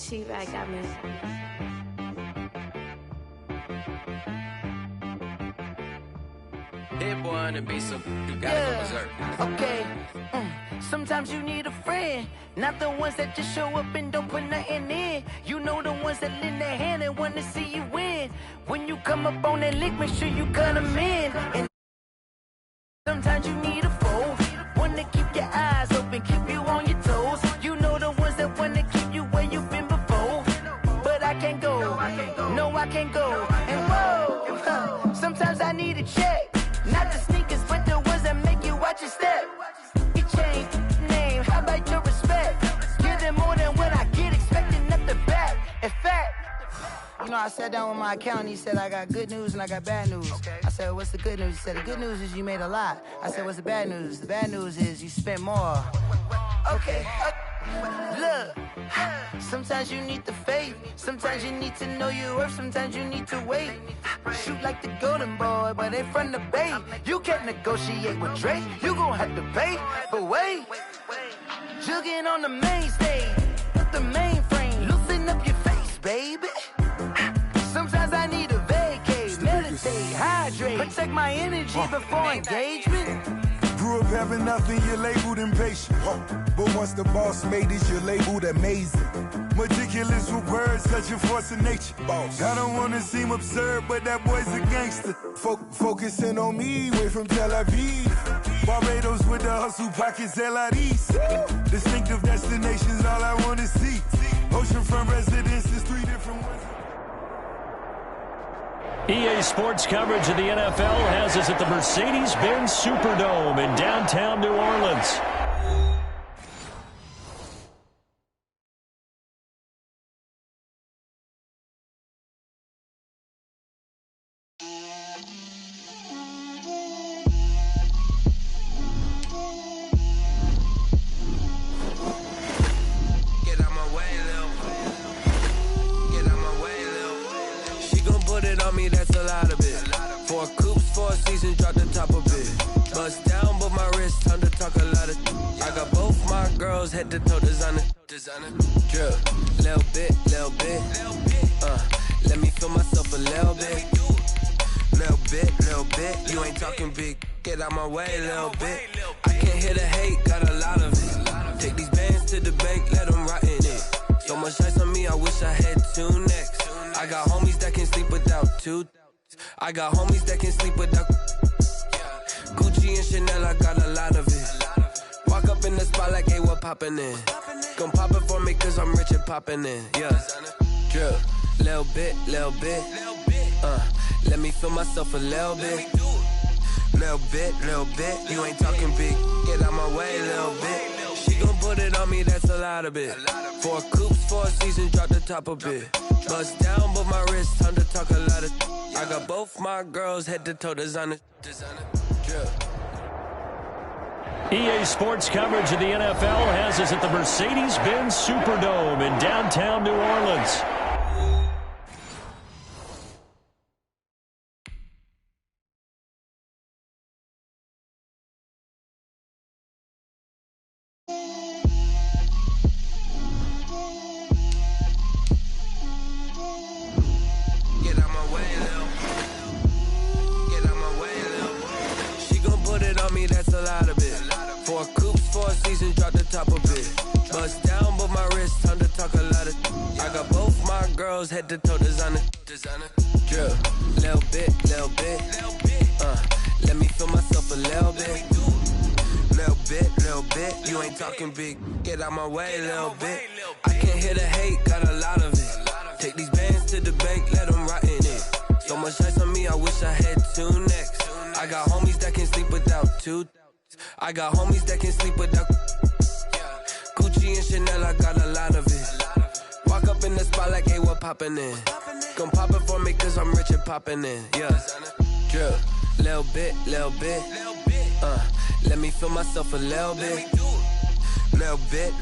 cheap, I got me. Hit boy on the beat, so you gotta go berserk. Okay. Sometimes you need a friend, not the ones that just show up and don't put nothing in. You know the ones that lend their hand and want to see you win. When you come up on that lick, make sure you cut them in. And sometimes you need a foe, one to keep your eyes open, keep you on your toes. You know the ones that want to keep you where you've been before. But I can't go, no I can't go. And whoa, sometimes I need a check. Not the sneakers, but the ones that make you watch your step. You change name, how about your respect? Give them more than what I get, expecting up the back. In fact, you know, I sat down with my accountant, he said, I got good news and I got bad news. Okay. I said, what's the good news? He said, the good news is you made a lot. I said, what's the bad news? The bad news is you spent more. Okay. Look, sometimes you need the faith, sometimes you need to know your worth, sometimes you need to wait. Shoot like the golden boy, but ain't from the bay. You can't negotiate with Drake, you gon' have to pay. But wait, jugging on the main stage, with the mainframe, loosen up your face, baby. Sometimes I need a vacate, meditate, hydrate, protect my energy before engagement. Grew up having nothing, you're labeled impatient. But once the boss made it, you're labeled amazing. Meticulous with words, such a force of nature. Boss. I don't wanna seem absurd, but that boy's a gangster. Focusing on me, way from Tel Aviv. Barbados with the hustle pockets, LIDs. Distinctive destinations, all I wanna see. Oceanfront residences, 3 different ones. EA Sports coverage of the NFL has us at the Mercedes-Benz Superdome in downtown New Orleans. Head to toe designer, drip, little bit, let me feel myself a little bit, you ain't talking big, get out my way, little bit, I can't hear the hate, got a lot of it, take these bands to the bank, let them rot in it, so much ice on me, I wish I had 2 necks, I got homies that can sleep without 2, I got homies that can sleep without, Gucci and Chanel, I got a lot of it. Walk up in the spot like, hey, what poppin' in? Gon' pop it for me cause I'm rich and poppin' in, yeah. Drip, little bit, let me feel myself a little bit. Little bit, you ain't talking big, get out my way, little bit. She gon' put it on me, that's a lot of it. 4 coops, 4 seasons, drop the top a bit. Bust down, but my wrist, time to talk a lot of. I got both my girls, head to toe designer, drip. EA Sports coverage of the NFL has us at the Mercedes-Benz Superdome in downtown New Orleans. Get out my way, Lil. Get out my way, Lil. She gon' put it on me, that's a lot of it. 4 coops, 4 seasons, drop the top a bit. Bust down, but my wrist, time to talk a lot of. I got both my girls, head to toe designer, drip, little bit, let me feel myself a little bit. Little bit, you ain't talking big, get out my way, little bit. I can't hear the hate, got a lot of it. Take these bands to the bank, let them rot in it. So much ice on me, I wish I had 2 necks. I got homies that can sleep without 2. I got homies that can sleep without Gucci and Chanel, I got a lot of it. Walk up in the spot like, hey, what poppin' in? Gon' pop it for me cause I'm rich and poppin' in, yeah. Drip, little bit, let me feel myself a little bit. Little bit.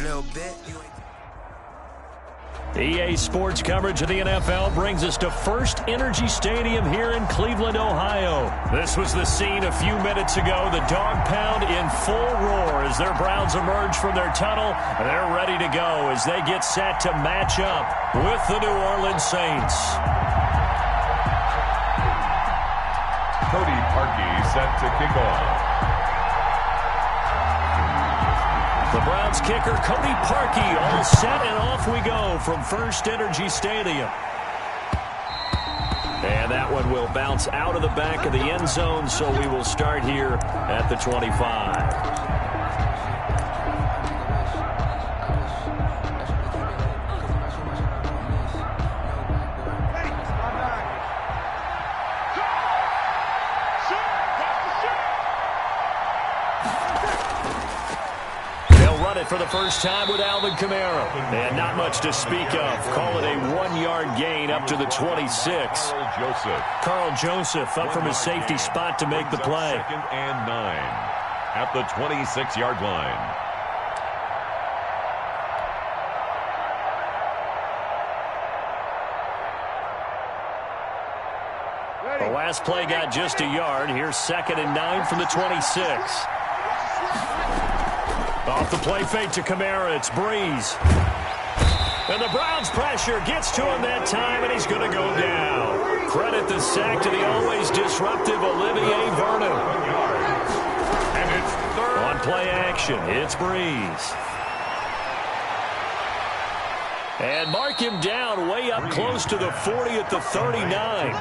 EA Sports coverage of the NFL brings us to First Energy Stadium here in Cleveland, Ohio. This was the scene a few minutes ago. The dog pound in full roar as their Browns emerge from their tunnel. They're ready to go as they get set to match up with the New Orleans Saints. Cody Parkey set to kick off. The Browns kicker, Cody Parkey, all set, and off we go from First Energy Stadium. And that one will bounce out of the back of the end zone, so we will start here at the 25. For the first time with Alvin Kamara. And not much to speak of. Call it a 1-yard gain up to the 26. Carl Joseph up from his safety spot to make the play. 2nd and 9 at the 26-yard line. The last play got just a yard. Here's 2nd and 9 from the 26. Off the play fake to Kamara, it's Breeze. And the Browns pressure gets to him that time, and he's going to go down. Credit the sack to the always disruptive Olivier Vernon. And it's 3rd. On play action, it's Breeze. And mark him down way up close to the 40 at the 39.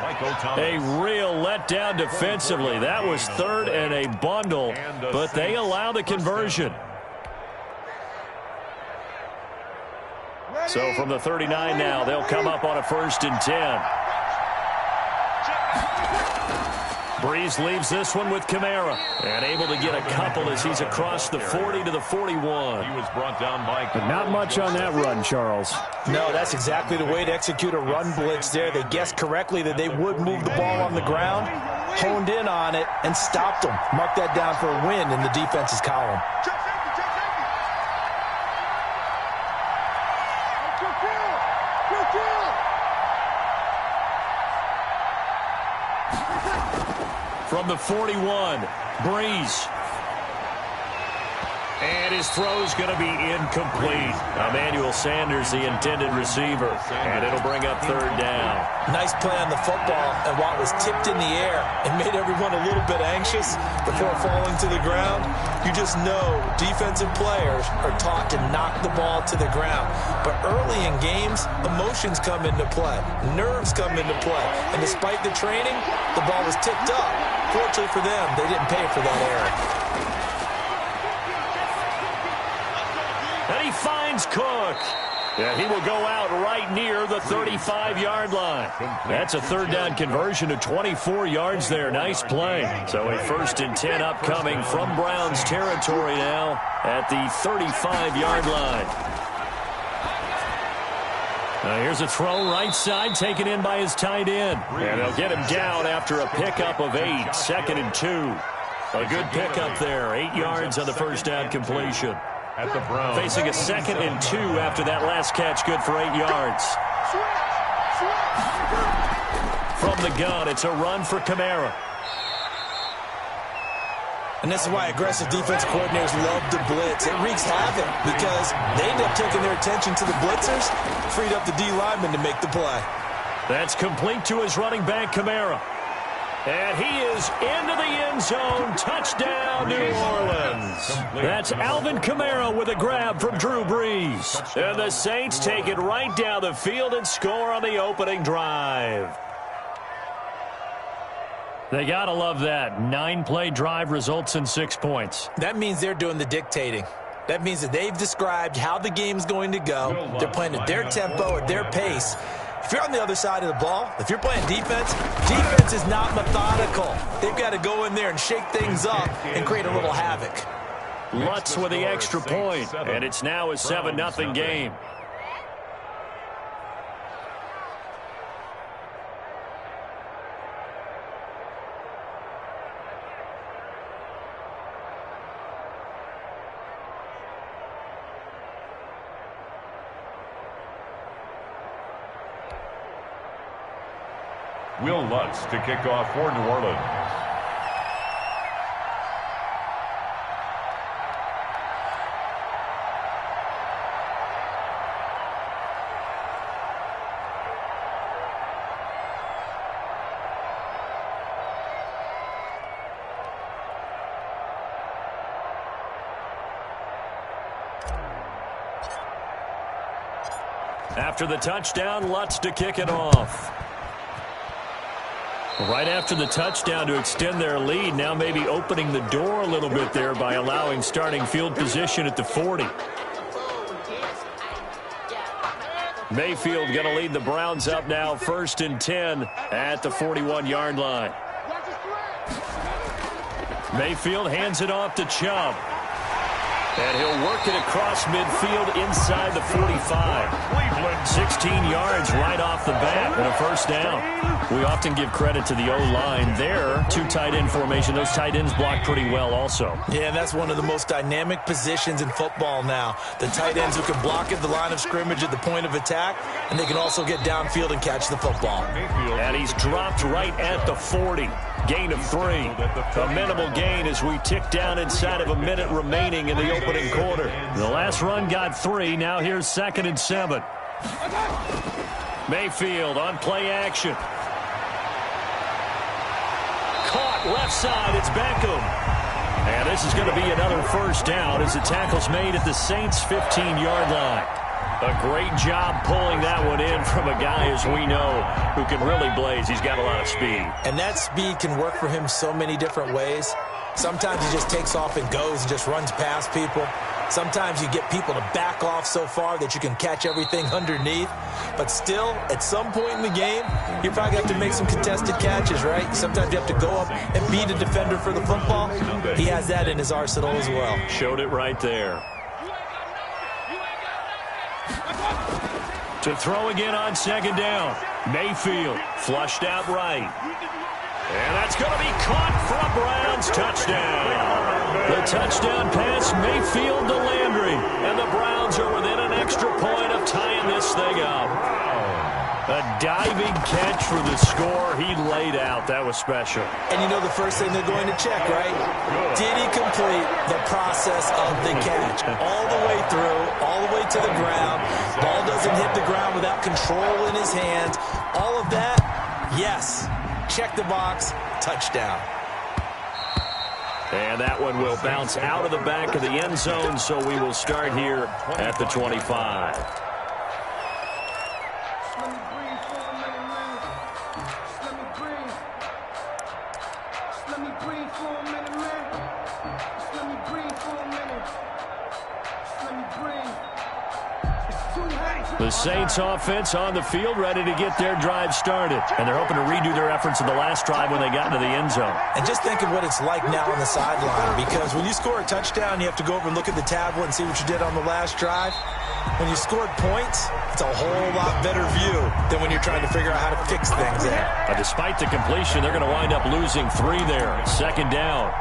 A real letdown defensively. That was 3rd and a bundle, but they allow the conversion. So from the 39 now, they'll come up on a 1st and 10. Breeze leaves this one with Kamara. And able to get a couple as he's across the 40 to the 41. He was brought down by... But not much on that run, Charles. No, that's exactly the way to execute a run blitz there. They guessed correctly that they would move the ball on the ground, honed in on it, and stopped them. Mark that down for a win in the defense's column. From the 41, Breeze. And his throw's going to be incomplete. Emmanuel Sanders, the intended receiver. And it'll bring up 3rd down. Nice play on the football, and while it was tipped in the air and made everyone a little bit anxious before falling to the ground, you just know defensive players are taught to knock the ball to the ground. But early in games, emotions come into play. Nerves come into play. And despite the training, the ball was tipped up. Fortunately for them, they didn't pay for that error. And he finds Cook. Yeah, he will go out right near the 35-yard line. That's a 3rd down conversion to 24 yards there. Nice play. So a 1st and 10 upcoming from Browns territory now at the 35-yard line. Here's a throw right side taken in by his tight end. And they'll get him down after a pickup of 8. 2nd and 2. A good pickup there. 8 yards on the 1st down completion. At the Browns. Facing a 2nd and 2 after that last catch, good for 8 yards. From the gun, it's a run for Kamara. And this is why aggressive defense coordinators love to blitz. It wreaks havoc because they end up taking their attention to the blitzers, freed up the D lineman to make the play. That's complete to his running back, Kamara. And he is into the end zone. Touchdown, New Orleans. That's Alvin Kamara with a grab from Drew Brees. And the Saints take it right down the field and score on the opening drive. They got to love that. 9-play drive results in 6 points. That means they're doing the dictating. That means that they've described how the game's going to go. They're playing at their tempo, at their pace. If you're on the other side of the ball, if you're playing defense, defense is not methodical. They've got to go in there and shake things up and create a little havoc. Lutz with the extra point, and it's now a 7-0 game. Will Lutz to kick off for New Orleans. After the touchdown, Lutz to kick it off. Right after the touchdown to extend their lead, now maybe opening the door a little bit there by allowing starting field position at the 40. Mayfield going to lead the Browns up now, 1st and 10 at the 41-yard line. Mayfield hands it off to Chubb. And he'll work it across midfield inside the 45. 16 yards right off the bat and a first down. We often give credit to the O-line there. 2 tight end formation. Those tight ends block pretty well also. Yeah, and that's one of the most dynamic positions in football now. The tight ends who can block at the line of scrimmage at the point of attack, and they can also get downfield and catch the football. And he's dropped right at the 40. Gain of 3. A minimal gain as we tick down inside of a minute remaining in the opening quarter. The last run got 3. Now here's 2nd and 7. Mayfield on play action. Caught left side. It's Beckham. And this is going to be another first down as the tackle's made at the Saints' 15-yard line. A great job pulling that one in from a guy, as we know, who can really blaze. He's got a lot of speed. And that speed can work for him so many different ways. Sometimes he just takes off and goes and just runs past people. Sometimes you get people to back off so far that you can catch everything underneath. But still, at some point in the game, you probably have to make some contested catches, right? Sometimes you have to go up and beat a defender for the football. He has that in his arsenal as well. Showed it right there. To throw again on 2nd down. Mayfield flushed out right. And that's going to be caught for a Browns touchdown. The touchdown pass, Mayfield to Landry. And the Browns are within an extra point of tying this thing up. A diving catch for the score. He laid out. That was special. And you know the first thing they're going to check, right? Did he complete the process of the catch? All the way through, all the way to the ground. Ball doesn't hit the ground without control in his hands. All of that, yes. Check the box, touchdown. And that one will bounce out of the back of the end zone, so we will start here at the 25. The Saints offense on the field, ready to get their drive started. And they're hoping to redo their efforts in the last drive when they got into the end zone. And just think of what it's like now on the sideline, because when you score a touchdown, you have to go over and look at the tablet and see what you did on the last drive. When you scored points, it's a whole lot better view than when you're trying to figure out how to fix things there. Despite the completion, they're going to wind up losing 3 there. 2nd down.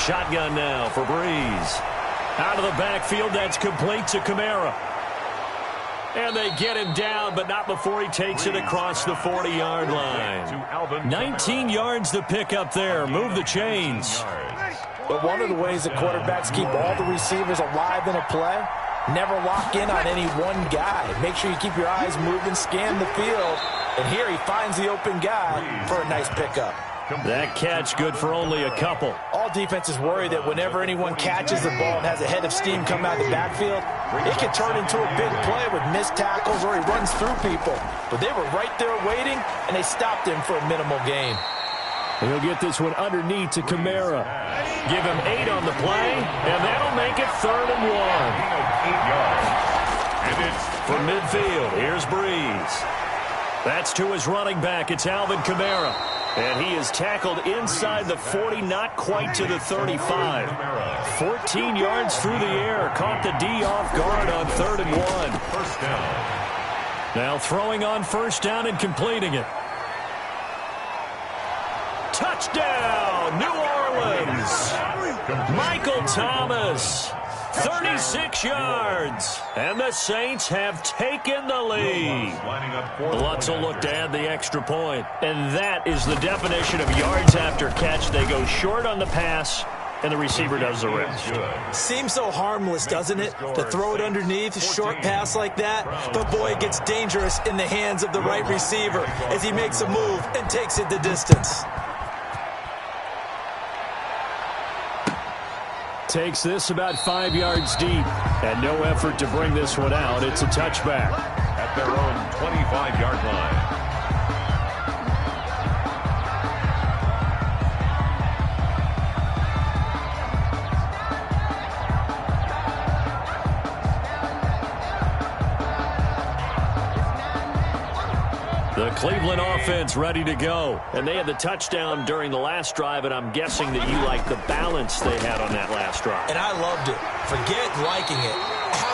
Shotgun now for Breeze. Out of the backfield, that's complete to Kamara. And they get him down, but not before he takes it across the 40-yard line. 19 yards to pick up there. Move the chains. But one of the ways that quarterbacks keep all the receivers alive in a play, never lock in on any one guy. Make sure you keep your eyes moving, scan the field. And here he finds the open guy for a nice pickup. That catch good for only a couple. All defenses worry that whenever anyone catches the ball and has a head of steam come out of the backfield, it can turn into a big play with missed tackles or he runs through people. But they were right there waiting, and they stopped him for a minimal gain. He'll get this one underneath to Kamara. Give him 8 on the play, and that'll make it 3rd and 1. 8 yards. And it's from midfield. Here's Breeze. That's to his running back. It's Alvin Kamara. And he is tackled inside the 40, not quite to the 35. 14 yards through the air. Caught the D off guard on 3rd and 1. First down. Now throwing on first down and completing it. Touchdown, New Orleans. Michael Thomas, 36 yards. And the Saints have taken the lead. Lutz will look to add the extra point. And that is the definition of yards after catch. They go short on the pass, and the receiver does the rest. Seems so harmless, doesn't it? To throw it underneath, a short pass like that. But, boy, it gets dangerous in the hands of the right receiver as he makes a move and takes it the distance. Takes this about 5 yards deep, and no effort to bring this one out. It's a touchback. At their own 25-yard line. The Cleveland offense ready to go. And they had the touchdown during the last drive, and I'm guessing that you like the balance they had on that last drive. And I loved it. Forget liking it.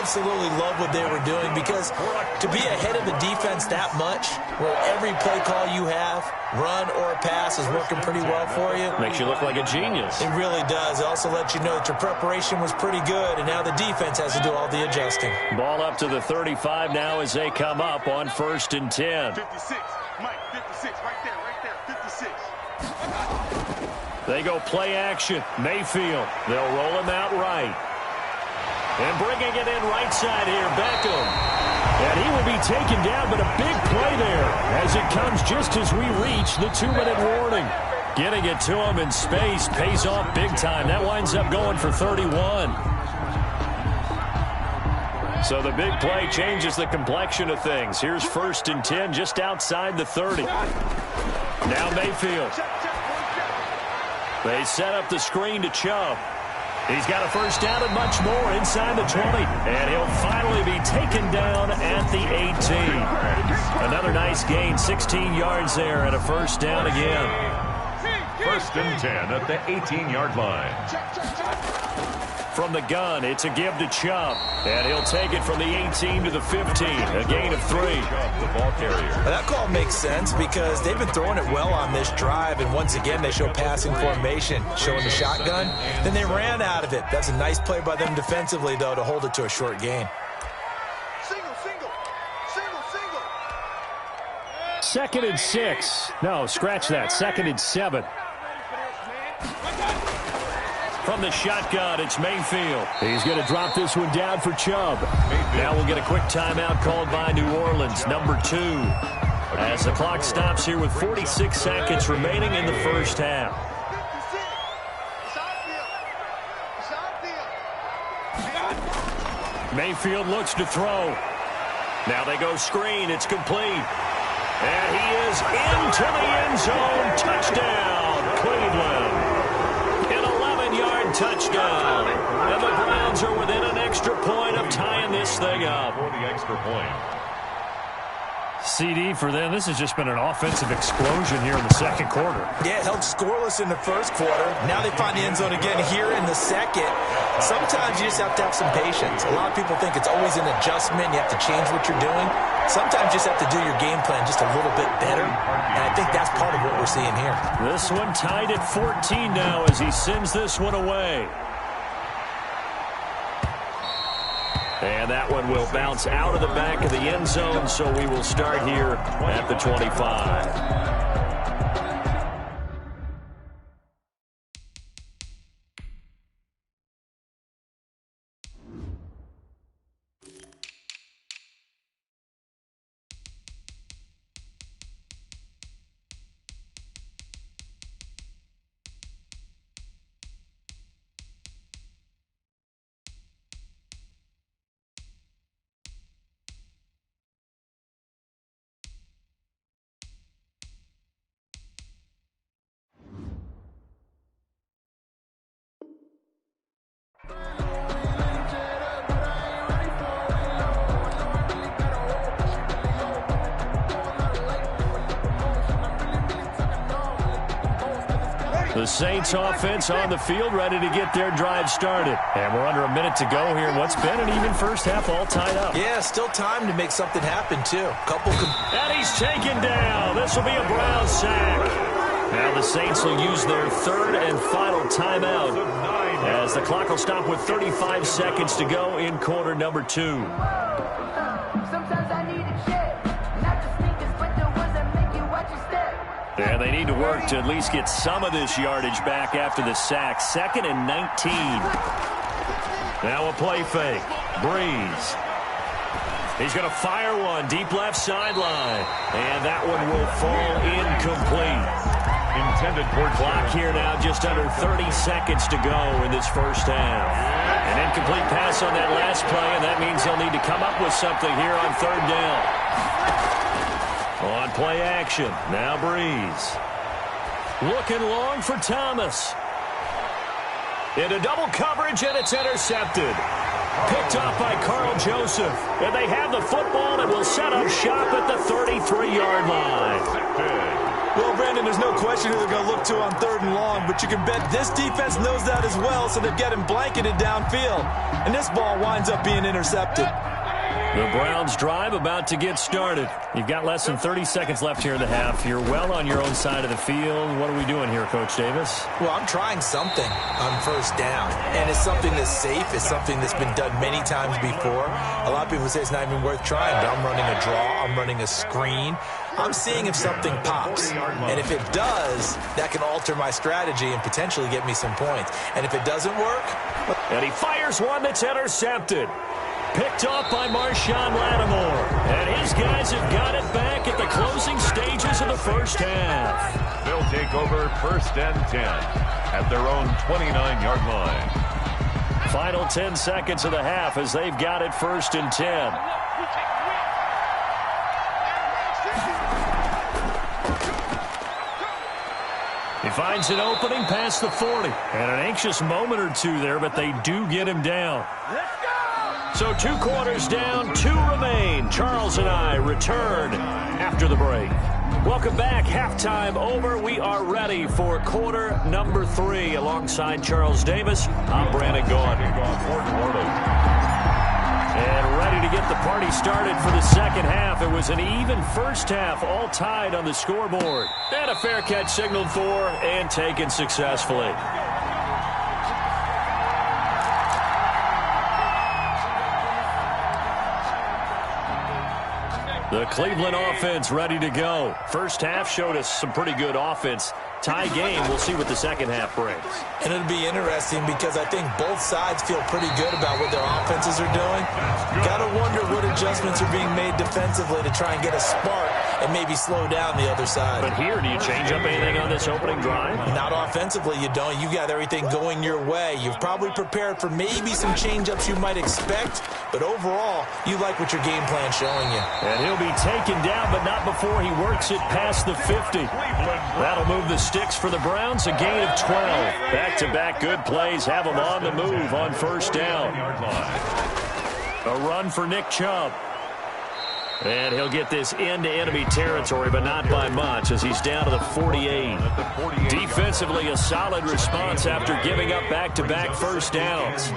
Absolutely love what they were doing, because to be ahead of the defense that much, where every play call you have, run or pass, is working pretty well for you. Makes you look like a genius. It really does. It also lets you know that your preparation was pretty good, and now the defense has to do all the adjusting. Ball up to the 35 now as they come up on 1st and 10. 56, Mike, 56, right there, 56. They go play action. Mayfield. They'll roll him out right. And bringing it in right side here, Beckham. And he will be taken down, but a big play there as it comes just as we reach the 2-minute warning. Getting it to him in space pays off big time. That winds up going for 31. So the big play changes the complexion of things. Here's 1st and 10 just outside the 30. Now Mayfield. They set up the screen to Chubb. He's got a first down and much more inside the 20. And he'll finally be taken down at the 18. Another nice gain, 16 yards there and a first down again. 1st and 10 at the 18-yard line. From the gun, it's a give to Chubb. And he'll take it from the 18 to the 15. A gain of 3. The ball carrier. That call makes sense because they've been throwing it well on this drive, and once again they show passing formation, showing the shotgun. Then they ran out of it. That's a nice play by them defensively, though, to hold it to a short gain. Single. 2nd and 6. No, scratch that. 2nd and 7. From the shotgun, it's Mayfield. He's going to drop this one down for Chubb. Now we'll get a quick timeout called by New Orleans, number 2. As the clock stops here with 46 seconds remaining in the first half. Mayfield looks to throw. Now they go screen. It's complete. And he is into the end zone. Touchdown, Cleveland. An 11-yard touchdown. And the Browns are within an extra point of tying this thing up. For the extra point. CD for them. This has just been an offensive explosion here in the second quarter. Yeah, it held scoreless in the first quarter. Now they find the end zone again here in the second. Sometimes you just have to have some patience. A lot of people think it's always an adjustment. You have to change what you're doing. Sometimes you just have to do your game plan just a little bit better. And I think that's part of what we're seeing here. This one tied at 14 now as he sends this one away. And that one will bounce out of the back of the end zone, so we will start here at the 25. The Saints offense on the field, ready to get their drive started. And we're under a minute to go here in what's been an even first half, all tied up. Yeah, still time to make something happen, too. And he's taken down. This will be a Brown sack. Now the Saints will use their third and final timeout as the clock will stop with 35 seconds to go in quarter number 2. Sometimes I need a check, not the sneakers, but the ones that make you watch your step. And they need to work to at least get some of this yardage back after the sack. 2nd and 19. Now a play fake. Breeze. He's going to fire one deep left sideline. And that one will fall incomplete. Intended for clock here now, just under 30 seconds to go in this first half. An incomplete pass on that last play, and that means they'll need to come up with something here on 3rd down. On play action, now Breeze. Looking long for Thomas. Into double coverage, and it's intercepted. Picked off by Carl Joseph. And they have the football and will set up shop at the 33-yard line. Well, Brandon, there's no question who they're going to look to on 3rd and long, but you can bet this defense knows that as well, so they're getting blanketed downfield. And this ball winds up being intercepted. The Browns drive about to get started. You've got less than 30 seconds left here in the half. You're well on your own side of the field. What are we doing here, Coach Davis? Well, I'm trying something on 1st down, and it's something that's safe. It's something that's been done many times before. A lot of people say it's not even worth trying, but I'm running a draw. I'm running a screen. I'm seeing if something pops, and if it does, that can alter my strategy and potentially get me some points. And if it doesn't work... And he fires one that's intercepted. Picked off by Marshawn Lattimore. And his guys have got it back at the closing stages of the first half. They'll take over 1st and 10 at their own 29-yard line. Final 10 seconds of the half as they've got it 1st and 10. He finds an opening past the 40. And an anxious moment or two there, but they do get him down. So 2 quarters down, 2 remain. Charles and I return after the break. Welcome back. Halftime over. We are ready for quarter number 3. Alongside Charles Davis, I'm Brandon Gaudin. And ready to get the party started for the second half. It was an even first half, all tied on the scoreboard. And a fair catch signaled for and taken successfully. The Cleveland offense ready to go. First half showed us some pretty good offense. Tie game. We'll see what the second half brings. And it'll be interesting because I think both sides feel pretty good about what their offenses are doing. Got to wonder what adjustments are being made defensively to try and get a spark and maybe slow down the other side. But here, do you change up anything on this opening drive? Not offensively, you don't. You got everything going your way. You've probably prepared for maybe some change-ups you might expect, but overall, you like what your game plan's showing you. And he'll be taken down, but not before he works it past the 50. That'll move the sticks for the Browns, a gain of 12. Back-to-back good plays have them on the move on 1st down. A run for Nick Chubb. And he'll get this into enemy territory, but not by much as he's down to the 48. Defensively, a solid response after giving up back-to-back first downs.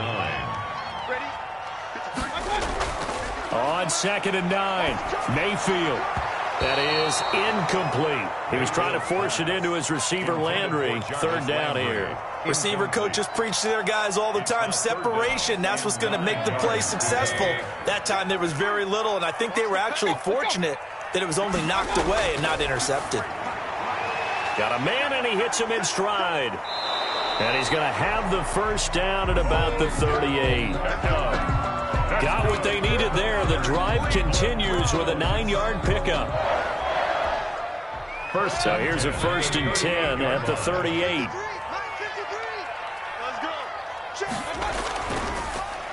On 2nd and 9, Mayfield. That is incomplete. He was trying to force it into his receiver, Landry. 3rd down here. Receiver coaches preach to their guys all the time. Separation, that's what's going to make the play successful. That time there was very little, and I think they were actually fortunate that it was only knocked away and not intercepted. Got a man, and he hits him in stride. And he's going to have the first down at about the 38. Got what they needed there. The drive continues with a 9-yard pickup. So here's a 1st and 10 at the 38.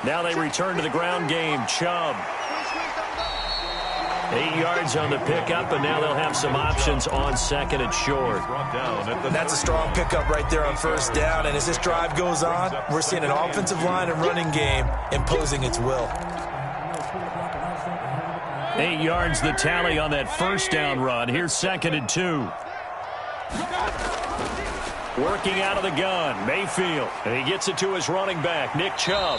Now they return to the ground game. Chubb. 8 yards on the pickup, and now they'll have some options on 2nd and short. That's a strong pickup right there on 1st down, and as this drive goes on, we're seeing an offensive line and running game imposing its will. 8 yards the tally on that 1st down run. Here's 2nd and 2. Working out of the gun, Mayfield. And he gets it to his running back, Nick Chubb.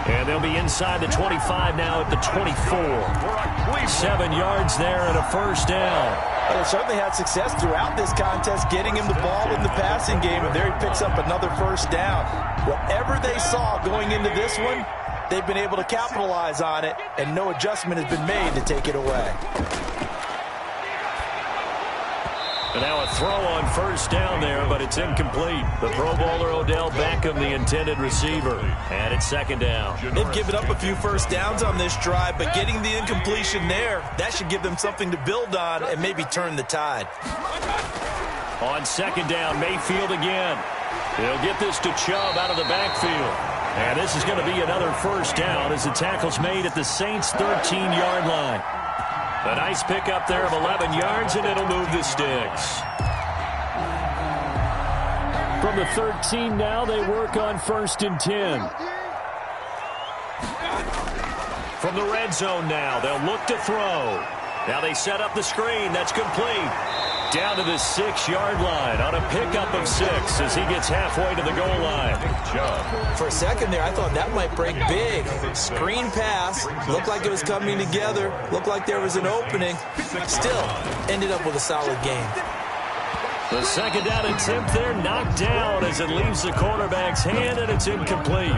And they'll be inside the 25 now at the 24. 7 yards there and a first down. Well, they certainly had success throughout this contest, getting him the ball in the passing game, and there he picks up another first down. Whatever they saw going into this one, they've been able to capitalize on it, and no adjustment has been made to take it away. And now a throw on first down there, but it's incomplete. The Pro Bowler Odell Beckham, the intended receiver. And it's second down. They've given up a few first downs on this drive, but getting the incompletion there, that should give them something to build on and maybe turn the tide. On second down, Mayfield again. He'll get this to Chubb out of the backfield. And this is going to be another first down as the tackle's made at the Saints' 13-yard line. A nice pickup there of 11 yards, and it'll move the sticks. From the 13 now, they work on 1st and 10. From the red zone now, they'll look to throw. Now they set up the screen. That's complete. Down to the 6-yard line on a pickup of 6 as he gets halfway to the goal line. For a second there, I thought that might break big. Screen pass. Looked like it was coming together. Looked like there was an opening. Still, ended up with a solid game. The second down attempt there knocked down as it leaves the quarterback's hand, and it's incomplete.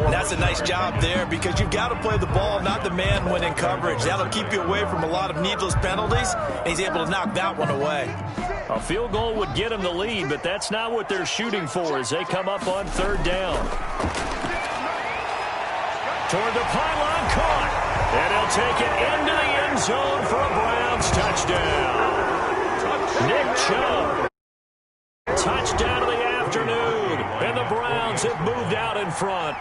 That's a nice job there because you've got to play the ball, not the man when in coverage. That'll keep you away from a lot of needless penalties, and he's able to knock that one away. A field goal would get him the lead, but that's not what they're shooting for as they come up on 3rd down. Toward the pylon, caught. And he'll take it into the end zone for a Browns touchdown. Nick Chubb. Touchdown of the afternoon. And the Browns have moved out in front.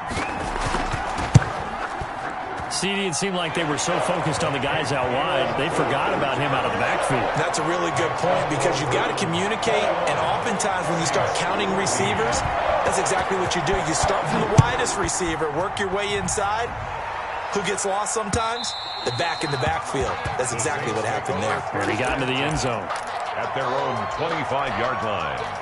CD, it seemed like they were so focused on the guys out wide, they forgot about him out of the backfield. That's a really good point because you've got to communicate, and oftentimes when you start counting receivers, that's exactly what you do. You start from the widest receiver, work your way inside. Who gets lost sometimes? The back in the backfield. That's exactly what happened there. And he got into the end zone. At their own 25-yard line.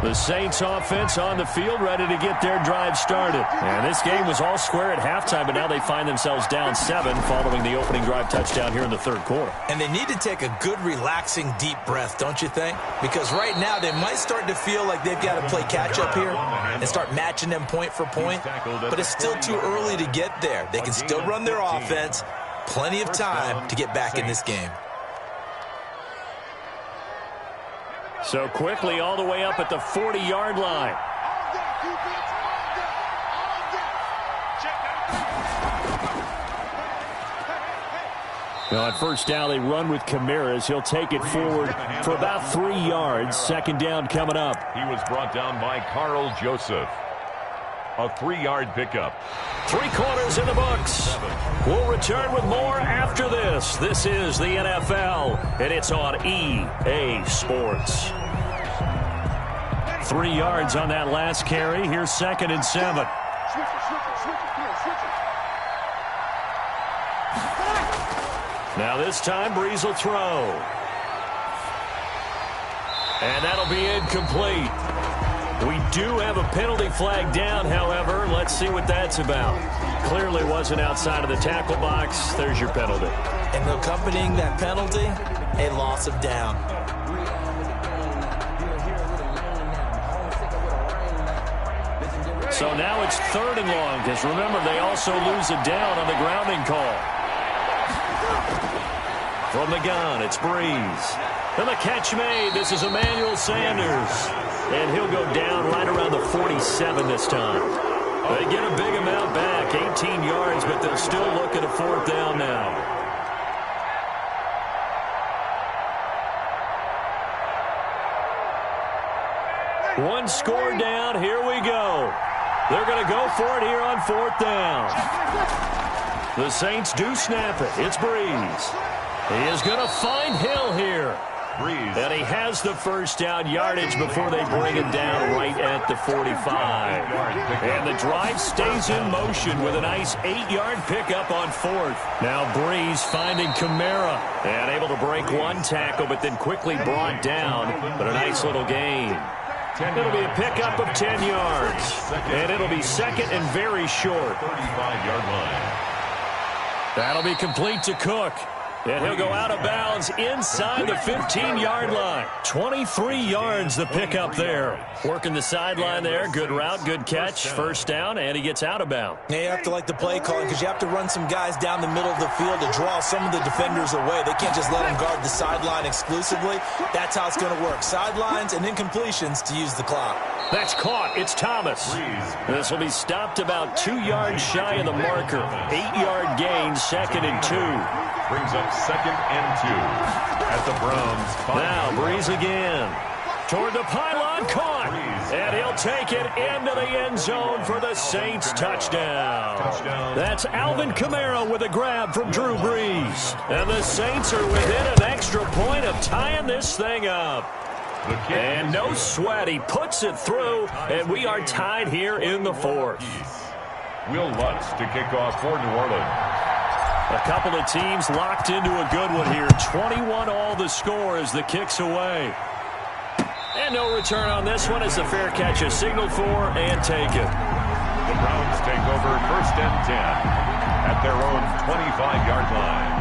The Saints offense on the field, ready to get their drive started. And this game was all square at halftime, but now they find themselves down 7 following the opening drive touchdown here in the 3rd quarter. And they need to take a good, relaxing, deep breath, don't you think? Because right now they might start to feel like they've got to play catch-up here and start matching them point for point. But it's still too early to get there. They can still run their offense. Plenty of time to get back in this game. So quickly all the way up at the 40-yard line. Now on 1st down, they run with Kamara. He'll take it forward for about 3 yards. 2nd down coming up. He was brought down by Carl Joseph. A 3-yard pickup. 3 quarters in the books. We'll return with more after this. This is the NFL, and it's on EA Sports. 3 yards on that last carry. Here's 2nd and 7. Now this time, Breeze will throw. And that'll be incomplete. We do have a penalty flag down, however. Let's see what that's about. Clearly wasn't outside of the tackle box. There's your penalty. And accompanying that penalty, a loss of down. So now it's 3rd and long, because remember, they also lose a down on the grounding call. From the gun, it's Breeze. And the catch made. This is Emmanuel Sanders. And he'll go down right around the 47 this time. They get a big amount back, 18 yards, but they'll still look at a 4th down now. One score down. Here we go. They're going to go for it here on 4th down. The Saints do snap it. It's Breeze. He is going to find Hill here. And he has the first down yardage before they bring him down right at the 45. And the drive stays in motion with a nice 8-yard pickup on 4th. Now Breeze finding Kamara and able to break one tackle, but then quickly brought down. But a nice little gain. It'll be a pickup of 10 yards. And it'll be second and very short. 35-yard line. That'll be complete to Cook. And he'll go out of bounds inside the 15-yard line. 23 yards the pickup there. Working the sideline there. Good route, good catch. First down, and he gets out of bounds. Yeah, you have to like the play calling because you have to run some guys down the middle of the field to draw some of the defenders away. They can't just let them guard the sideline exclusively. That's how it's going to work. Sidelines and incompletions to use the clock. That's caught. It's Thomas. This will be stopped about 2 yards shy of the marker. 8-yard gain, second and 2. Brings up second and 2 at the Browns. Now Breeze again. Toward the pylon, caught. And he'll take it into the end zone for the Saints touchdown. That's Alvin Kamara with a grab from Drew Brees. And the Saints are within an extra point of tying this thing up. And no sweat. He puts it through, and we are tied here in the 4th. Will Lutz to kick off for New Orleans. A couple of teams locked into a good one here. 21 all the score as the kick's away. And no return on this one as the fair catch is signaled for and taken. The Browns take over first and 10 at their own 25-yard line.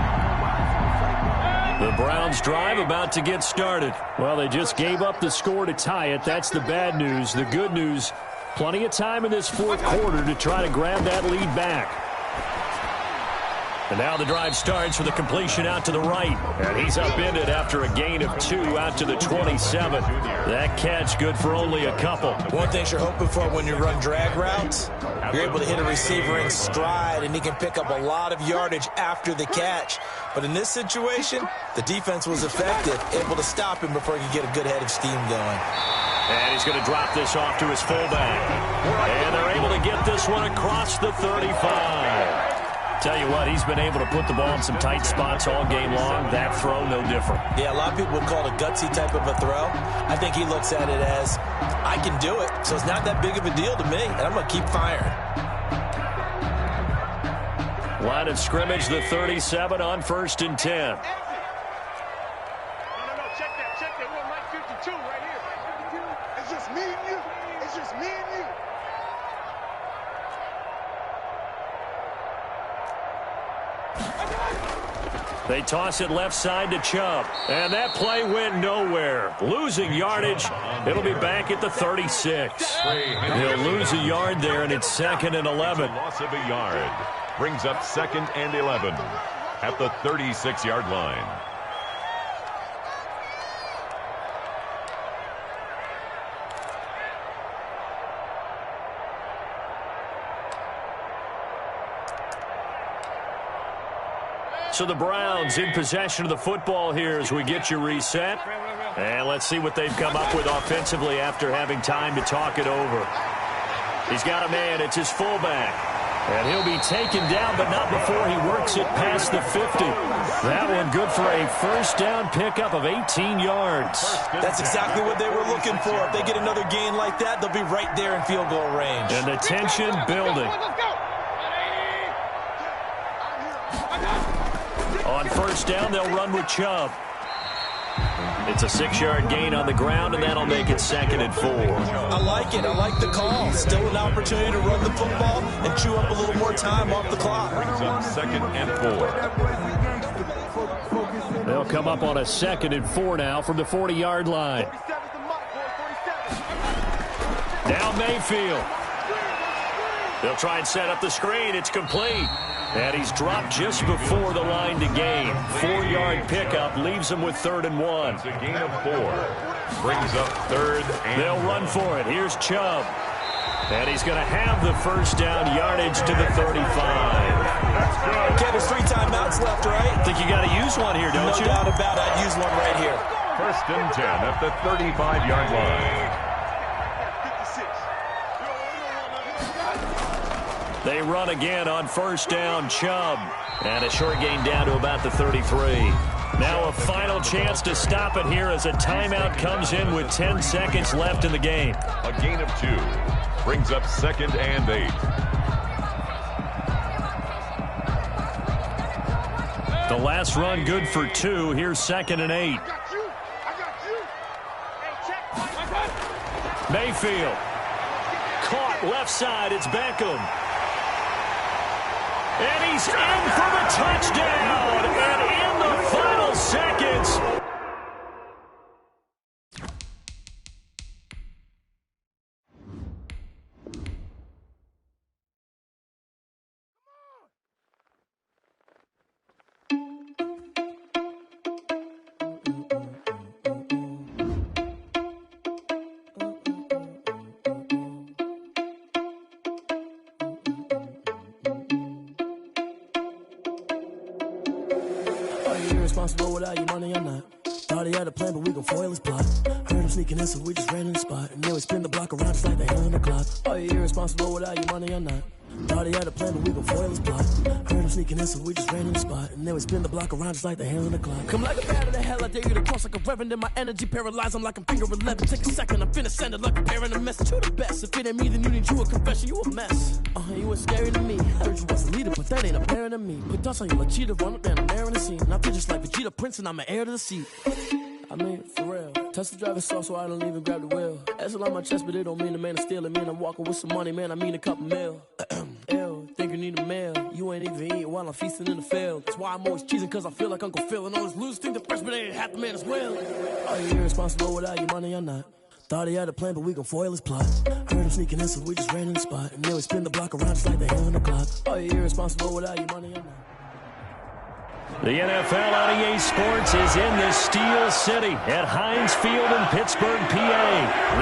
The Browns drive about to get started. Well, they just gave up the score to tie it. That's the bad news. The good news, plenty of time in this 4th quarter to try to grab that lead back. And now the drive starts with a completion out to the right. And he's upended after a gain of 2 out to the 27. That catch good for only a couple. One thing you're hoping for when you run drag routes, you're able to hit a receiver in stride, and he can pick up a lot of yardage after the catch. But in this situation, the defense was effective, able to stop him before he could get a good head of steam going. And he's going to drop this off to his fullback. And they're able to get this one across the 35. Tell you what, he's been able to put the ball in some tight spots all game long. That throw, no different. Yeah, a lot of people would call it a gutsy type of a throw. I think he looks at it as, I can do it, so it's not that big of a deal to me, and I'm going to keep firing. Line of scrimmage, the 37 on first and 10. No, check that. We're on Mike 52 right here. It's just me and you. It's just me and you. They toss it left side to Chubb. And that play went nowhere. Losing yardage. It'll be back at the 36. He'll lose a yard there, and it's second and 11. Loss of a yard. Brings up second and 11 at the 36-yard line. So the Browns in possession of the football here as we get you reset. And let's see what they've come up with offensively after having time to talk it over. He's got a man. It's his fullback. And he'll be taken down, but not before he works it past the 50. That one good for a first down pickup of 18 yards. That's exactly what they were looking for. If they get another gain like that, they'll be right there in field goal range. And the tension building. On first down, they'll run with Chubb. It's a 6-yard gain on the ground, and that'll make it second and 4. I like it. I like the call. Still an opportunity to run the football and chew up a little more time off the clock. Brings up second and 4. They'll come up on a second and 4 now from the 40-yard line. Now Mayfield. They'll try and set up the screen. It's complete. And he's dropped just before the line to gain. 4-yard pickup leaves him with 3rd and 1. It's a gain of 4. Brings up 3rd and They'll run for it. Here's Chubb. And he's going to have the first down yardage to the 35. Okay, there's 3 timeouts left, right? I think you got to use one here, don't you? No doubt about it. I'd use one right here. First and 10 at the 35-yard line. They run again on first down, Chubb. And a short gain down to about the 33. Now a final chance to stop it here as a timeout comes in with 10 seconds left in the game. A gain of 2 brings up 2nd and 8. The last run good for 2. Here's 2nd and 8. Mayfield. Caught left side. It's Beckham. And he's in for the touchdown. And in the final seconds. Responsible without your money or not. Thought he had a plan, but we gon' foil his plot. Heard him sneaking in, so we just ran in the spot. And then we spin the block around just like the hand on the clock. Are you irresponsible without your money or not? Thought he had a plan, but we gon' foil his plot. Heard him sneaking in, so we just ran in the spot. And then we spin the block around just like the hand on the clock. Come like a bat of the hell, I dare you to cross like a reverend. In my energy paralyzed, I'm like I'm finger 11. Take a second, I'm finna send it like a parent a message to the best. If it ain't me, then you need you a confession, you a mess. You was scary to me. Heard you was a leader, but that ain't apparent to me. Put dust on you like cheetah, run up down, I'm there in the scene. And I feel just like Vegeta Prince, and I'm an heir to the seat. I mean, for real. Touch the driver's soft, so I don't even grab the wheel. That's on my chest, but it don't mean the man is stealing. Man, I'm walking with some money, man, I mean a couple mil. Ew, think you need a meal. You ain't even eating while I'm feasting in the field. That's why I'm always cheesing, cause I feel like Uncle Phil. And all this losers think the freshman ain't half the man as well. Are you irresponsible without your money or not? Thought he had a plan, but we gon' foil his plot. Heard him sneaking in, so we just ran in the spot. And then we spin the block around just like the hand on the clock. Are you irresponsible without your money or not? The NFL on EA Sports is in the Steel City at Heinz Field in Pittsburgh, PA.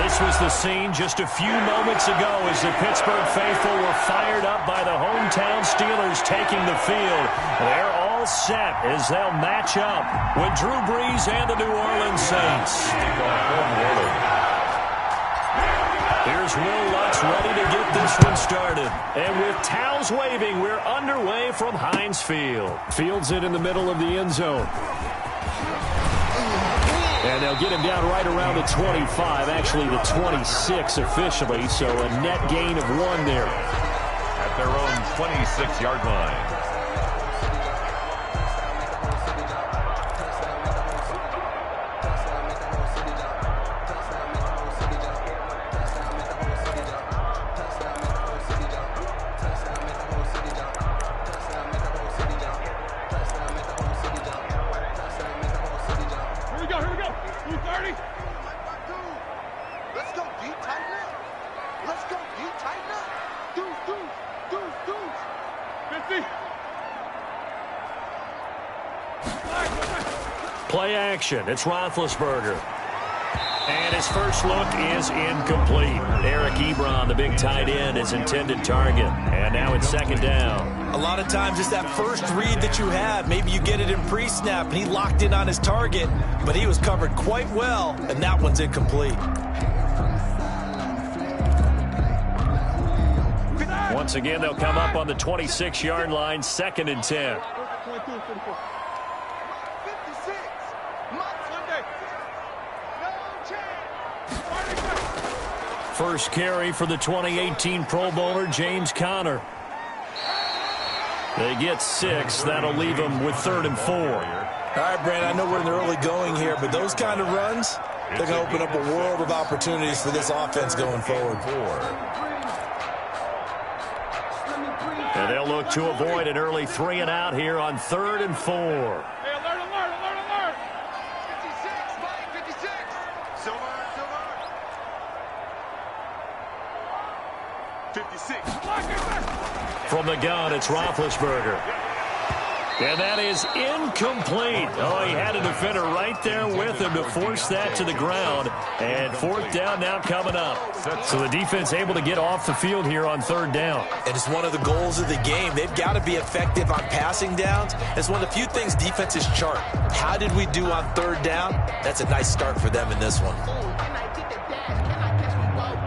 This was the scene just a few moments ago as the Pittsburgh faithful were fired up by the hometown Steelers taking the field. They're all set as they'll match up with Drew Brees and the New Orleans Saints. Here's Will Lutz ready to get this one started. And with towels waving, we're underway from Heinz Field. Fields it in the middle of the end zone. And they'll get him down right around the 25, actually the 26 officially, so a net gain of 1 there. At their own 26-yard line. Play action. It's Roethlisberger. And his first look is incomplete. Eric Ebron, the big tight end, is intended target. And now it's 2nd down. A lot of times it's that first read that you have. Maybe you get it in pre-snap, and he locked in on his target, but he was covered quite well, and that one's incomplete. Once again, they'll come up on the 26-yard line, 2nd and 10. First carry for the 2018 Pro Bowler, James Conner. They get 6. That'll leave them with 3rd and 4. All right, Brandon, I know we're in the early going here, but those kind of runs, they're going to open up a world of opportunities for this offense going forward. And they'll look to avoid an early 3 and out here on 3rd and 4. Hey, alert, alert, alert, alert. 56, Mike, 56. Silver. 56. From the gun, it's Roethlisberger. And that is incomplete. Oh, he had a defender right there with him to force that to the ground. And 4th down now coming up. So the defense able to get off the field here on 3rd down. And it's one of the goals of the game. They've got to be effective on passing downs. It's one of the few things defenses chart. How did we do on 3rd down? That's a nice start for them in this one.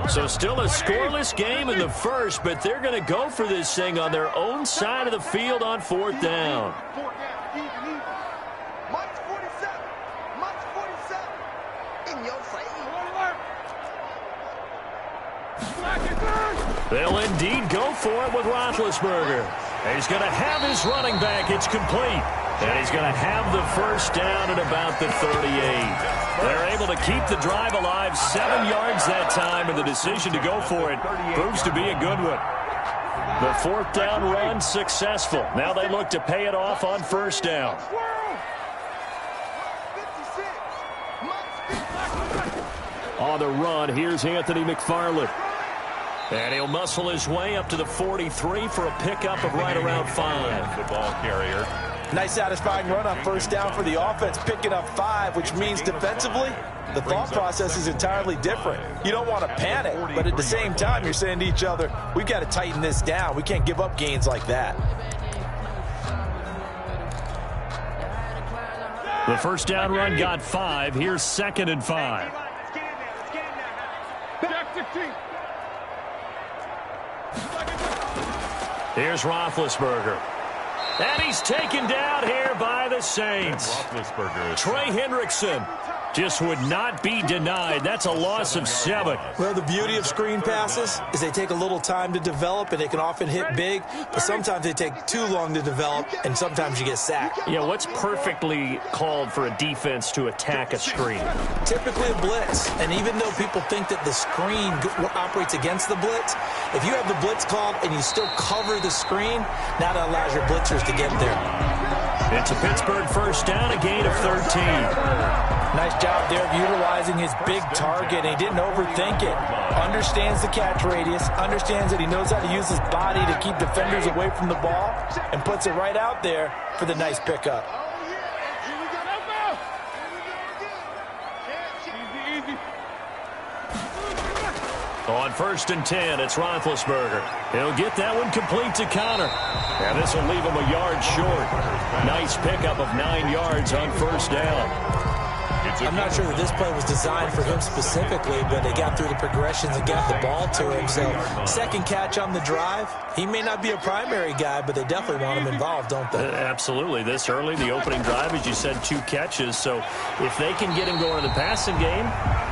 So still a scoreless game in the first, but they're going to go for this thing on their own side of the field on 4th down. Mike's 49. They'll indeed go for it with Roethlisberger. He's going to have his running back. It's complete. And he's going to have the first down at about the 38. They're able to keep the drive alive, 7 yards that time, and the decision to go for it proves to be a good one. The fourth down run successful. Now they look to pay it off on first down. On the run, here's Anthony McFarland. And he'll muscle his way up to the 43 for a pickup of right around 5. The ball carrier. Nice satisfying run on first down for the offense, picking up 5, which means defensively, the thought process is entirely different. You don't want to panic, but at the same time, you're saying to each other, we've got to tighten this down. We can't give up gains like that. The first down run got 5. Here's 2nd and 5. Here's Roethlisberger. And he's taken down here by the Saints. Trey Hendrickson just would not be denied. That's a loss of 7. Well, the beauty of screen passes is they take a little time to develop, and they can often hit big, but sometimes they take too long to develop, and sometimes you get sacked. Yeah, what's perfectly called for a defense to attack a screen? Typically a blitz, and even though people think that the screen operates against the blitz, if you have the blitz called and you still cover the screen, now that allows your blitzers to get there. It's a Pittsburgh first down, a gain of 13. Nice job there of utilizing his big target. He didn't overthink it. Understands the catch radius, understands that he knows how to use his body to keep defenders away from the ball, and puts it right out there for the nice pickup. On 1st and 10, it's Roethlisberger. He'll get that one complete to Connor. And this will leave him a yard short. Nice pickup of 9 yards on first down. I'm not sure that this play was designed for him specifically, but they got through the progressions and got the ball to him. So, second catch on the drive. He may not be a primary guy, but they definitely want him involved, don't they? Absolutely. This early, the opening drive, as you said, 2 catches. So, if they can get him going in the passing game,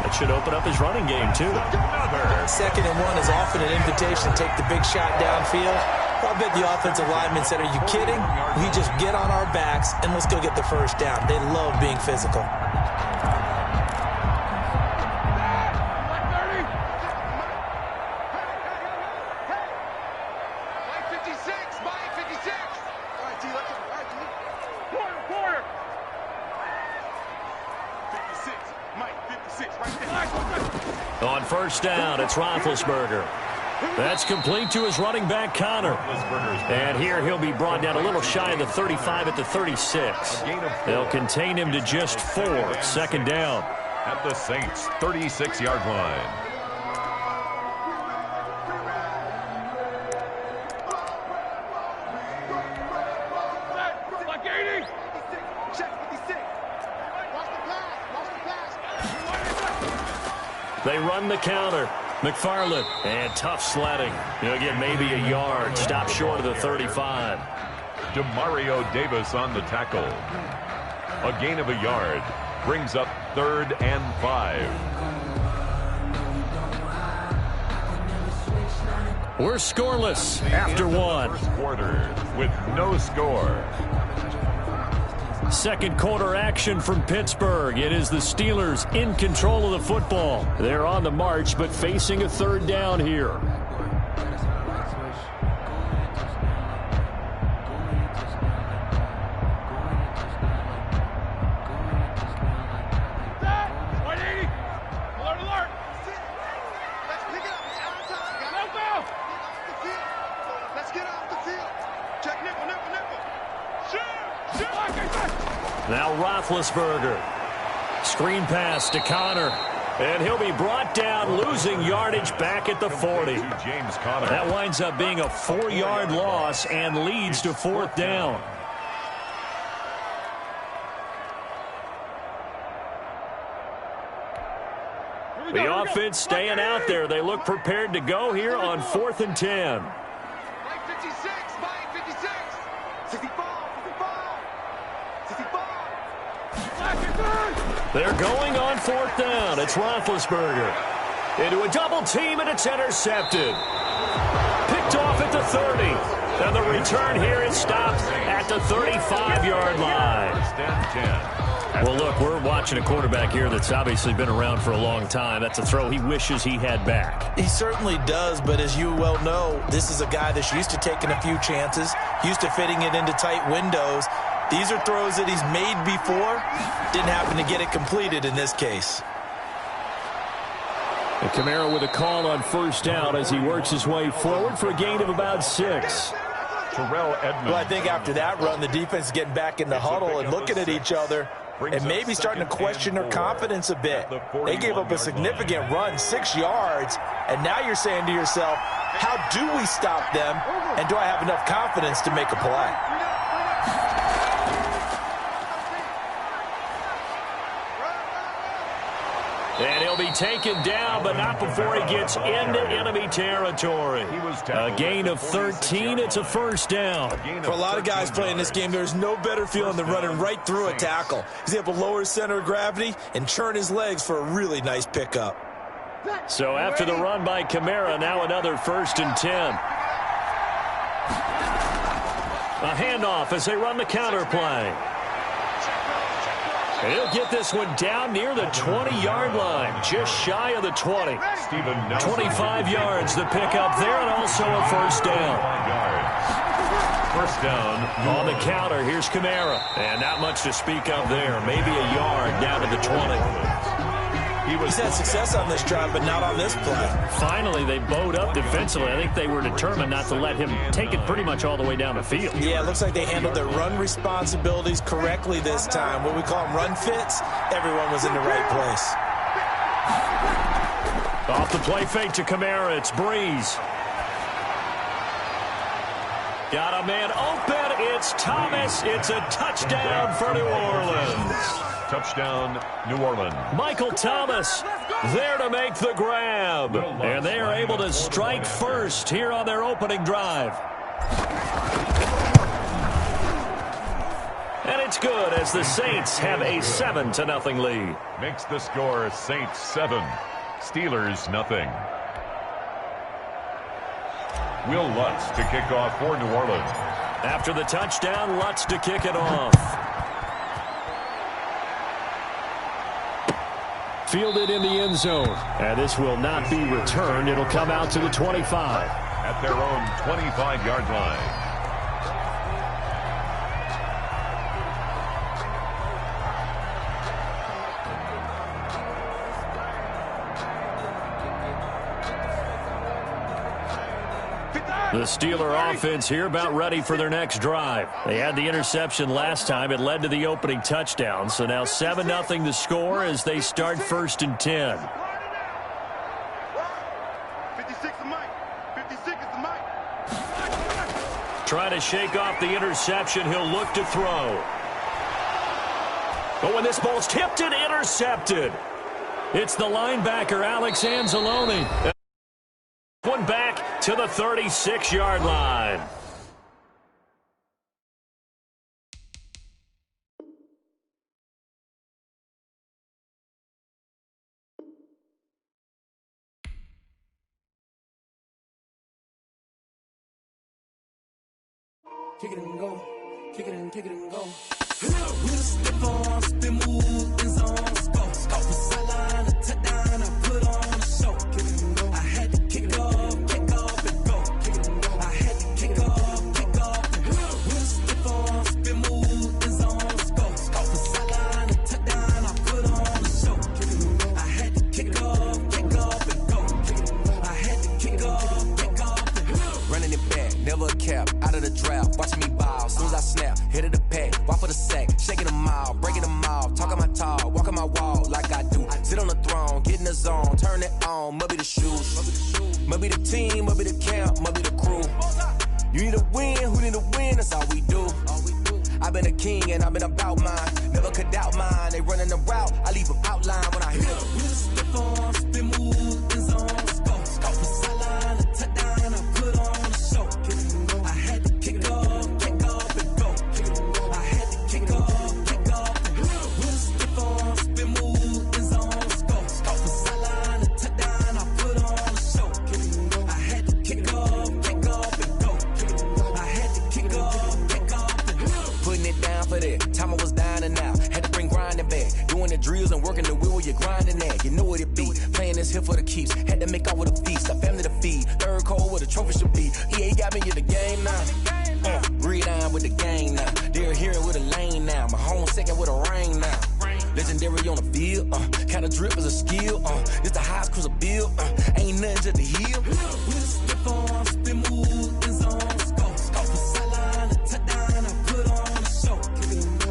that should open up his running game, too. 2nd and 1 is often an invitation to take the big shot downfield. I bet the offensive lineman said, are you kidding? We just get on our backs and let's go get the first down. They love being physical. On first down, it's Roethlisberger. That's complete to his running back, Connor. And here he'll be brought down a little shy of the 35 at the 36. They'll contain him to just 4. 2nd down. At the Saints' 36-yard line. They run the counter. McFarland, and tough sledding. He'll get maybe a yard. Stop short of the 35. DeMario Davis on the tackle. A gain of a yard. Brings up 3rd and 5. We're scoreless after 1. First quarter with no score. Second quarter action from Pittsburgh. It is the Steelers in control of the football. They're on the march, but facing a 3rd down here. Now Roethlisberger. Screen pass to Connor. And he'll be brought down, losing yardage back at the 40. James Conner. That winds up being a 4-yard loss and leads to 4th down. The offense staying out there. They look prepared to go here on 4th and 10. They're going on 4th down. It's Roethlisberger. Into a double team, and it's intercepted. Picked off at the 30. And the return here is stopped at the 35-yard line. First and 10. Well, look, we're watching a quarterback here that's obviously been around for a long time. That's a throw he wishes he had back. He certainly does, but as you well know, this is a guy that's used to taking a few chances, used to fitting it into tight windows. These are throws that he's made before. Didn't happen to get it completed in this case. And Kamara with a call on first down as he works his way forward for a gain of about 6. Terrell Edmonds. Well, I think after that run, the defense is getting back in the huddle and looking at each other and maybe starting to question their confidence a bit. They gave up a significant run, 6 yards, and now you're saying to yourself, how do we stop them, and do I have enough confidence to make a play? And he'll be taken down, but not before he gets into enemy territory. A gain of 13. It's a first down. For a lot of guys playing this game, there's no better feeling than running right through a tackle. He's able to lower his center of gravity and churn his legs for a really nice pickup. So after the run by Kamara, now another first and 10. A handoff as they run the counter play. He'll get this one down near the 20-yard line, just shy of the 20. 25 yards the pickup there, and also a first down. First down. On the counter, here's Kamara. And not much to speak of there. Maybe a yard down to the 20. He's had success on this drive, but not on this play. Finally, they bowed up defensively. I think they were determined not to let him take it pretty much all the way down the field. Yeah, it looks like they handled their run responsibilities correctly this time. What we call them run fits, everyone was in the right place. Off the play fake to Kamara, it's Breeze. Got a man open, it's Thomas. It's a touchdown for New Orleans. Touchdown, New Orleans. Michael Thomas there to make the grab. And they are able to strike first here on their opening drive. And it's good as the Saints have a 7-0 lead. Makes the score Saints 7, Steelers 0. Will Lutz to kick off for New Orleans. After the touchdown, Lutz to kick it off. Fielded in the end zone. And this will not be returned. It'll come out to the 25. At their own 25-yard line. The Steeler offense here about ready for their next drive. They had the interception last time. It led to the opening touchdown. So now 7-0 the score as they start first and 10. 56 is Mike. 56 is the Mike. Trying to shake off the interception. He'll look to throw. Oh, and this ball's tipped and intercepted. It's the linebacker, Alex Anzalone. One back to the 36-yard line. Kick it and go. Kick it and go. With a step on, spin move, in zone, scope. Off the sideline, a touchdown, I put on a show. Kick it and go. I had to kick off and go. Kick it and go. I had to kick off and go. With a step on, spin move, in zone, scope. Off the sideline, a touchdown, I put on a show. Kick it and go. I had to kick off and go. Kick it and go. I had to kick off and go. Running it back, never a cap, out of the draft, watching me bow, soon as I snap, hit of the pack, walk for the sack, shaking them out, breaking them out, talking my talk, walking my wall like I do, sit on the throne, get in the zone, turn it on, must be the shoes, must be the team, must be the camp, must be the crew, you need a win, who need a win, that's all we do, I've been a king and I've been about mine, never could doubt mine, they running the route, I leave them outline when I hit them. With a step on, spin move, in zone, scope, off the sideline, a touchdown, I put on a show. I had to kick off and go. I had to kick off and go. With a step on, spin move, in zone, scope, off the sideline, a touchdown, I put on a show. I had to kick off. for the keeps. Had to make out with a feast, a family to feed. Third cold where the trophy should be. EA got me in the game now. Breed on with the gang now. They're here with a lane now. My home second with a ring now. Legendary on the field, kinda drip as a skill, it's the highest cruiser bill, ain't nothing to the hill. We just slip on, spin move, in zone, scope for sideline, a touchdown, I put on a show.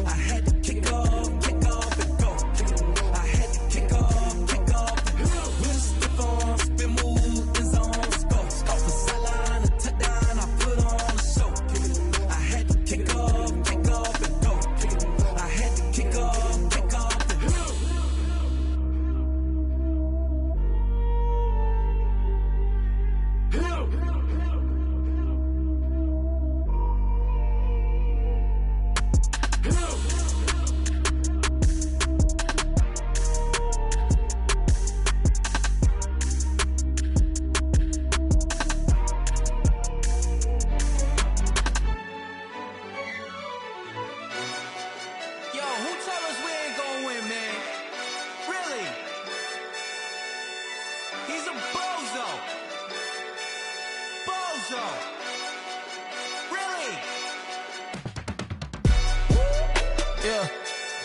I had to kick off and go. I had to kick off and go. We just slip on, spin move, in zone, scope for sideline, a touchdown, I put on a show. I had to kick off and go. I had to kick off.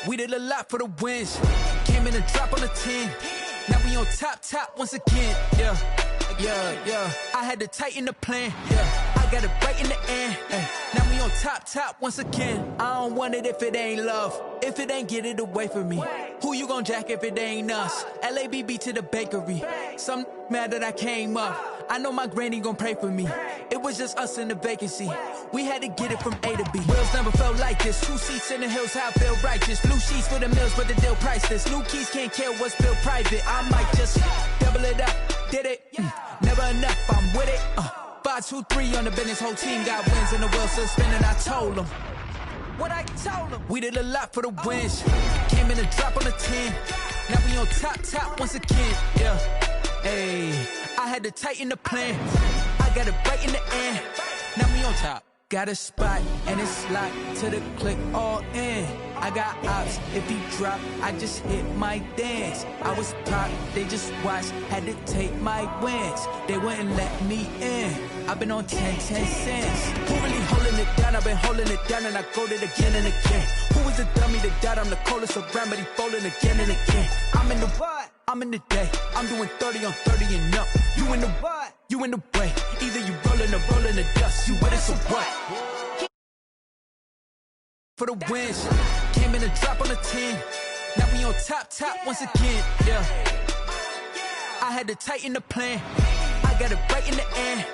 We did a lot for the wins. Came in and drop on the 10. Now we on top once again. Yeah. I had to tighten the plan. Yeah. I got it right in the end. Now we on top once again. I don't want it if it ain't love. If it ain't, get it away from me. Who you gon' jack if it ain't us? LABB to the bakery. Some mad that I came up. I know my granny gon' pray for me. It was just us in the vacancy. We had to get it from A to B. Wheels never felt like this. 2 seats in the hills, how I feel righteous. Blue sheets for the mills, but the deal priceless. New keys can't care what's built private. I might just double it up. Did it? Never enough, I'm with it. 5, 2, 3 on the business. Whole team got wins and the wheels still spinning. I told them what I told them. We did a lot for the wins. Came in and drop on the 10. Now we on top once again. Yeah. Hey, I had to tighten the plan. I got it right in the end. Now we on top. Got a spot and it's locked to the click all in. I got ops, if he drop, I just hit my dance. I was top, they just watched, had to take my wins. They wouldn't let me in. I've been on 10 cents. Who really holding it down? I've been holding it down and I go it again and again. Who was the dummy that died? I'm the coldest around, but he folding again and again. I'm in the what? I'm in the day. I'm doing 30 on 30 and up. You in the what? You in the way. Either you rolling or rolling the dust. You with it, so what? For the wins, came in and drop on the 10. Now we on top once again. Yeah. I had to tighten the plan. I got it right in the end.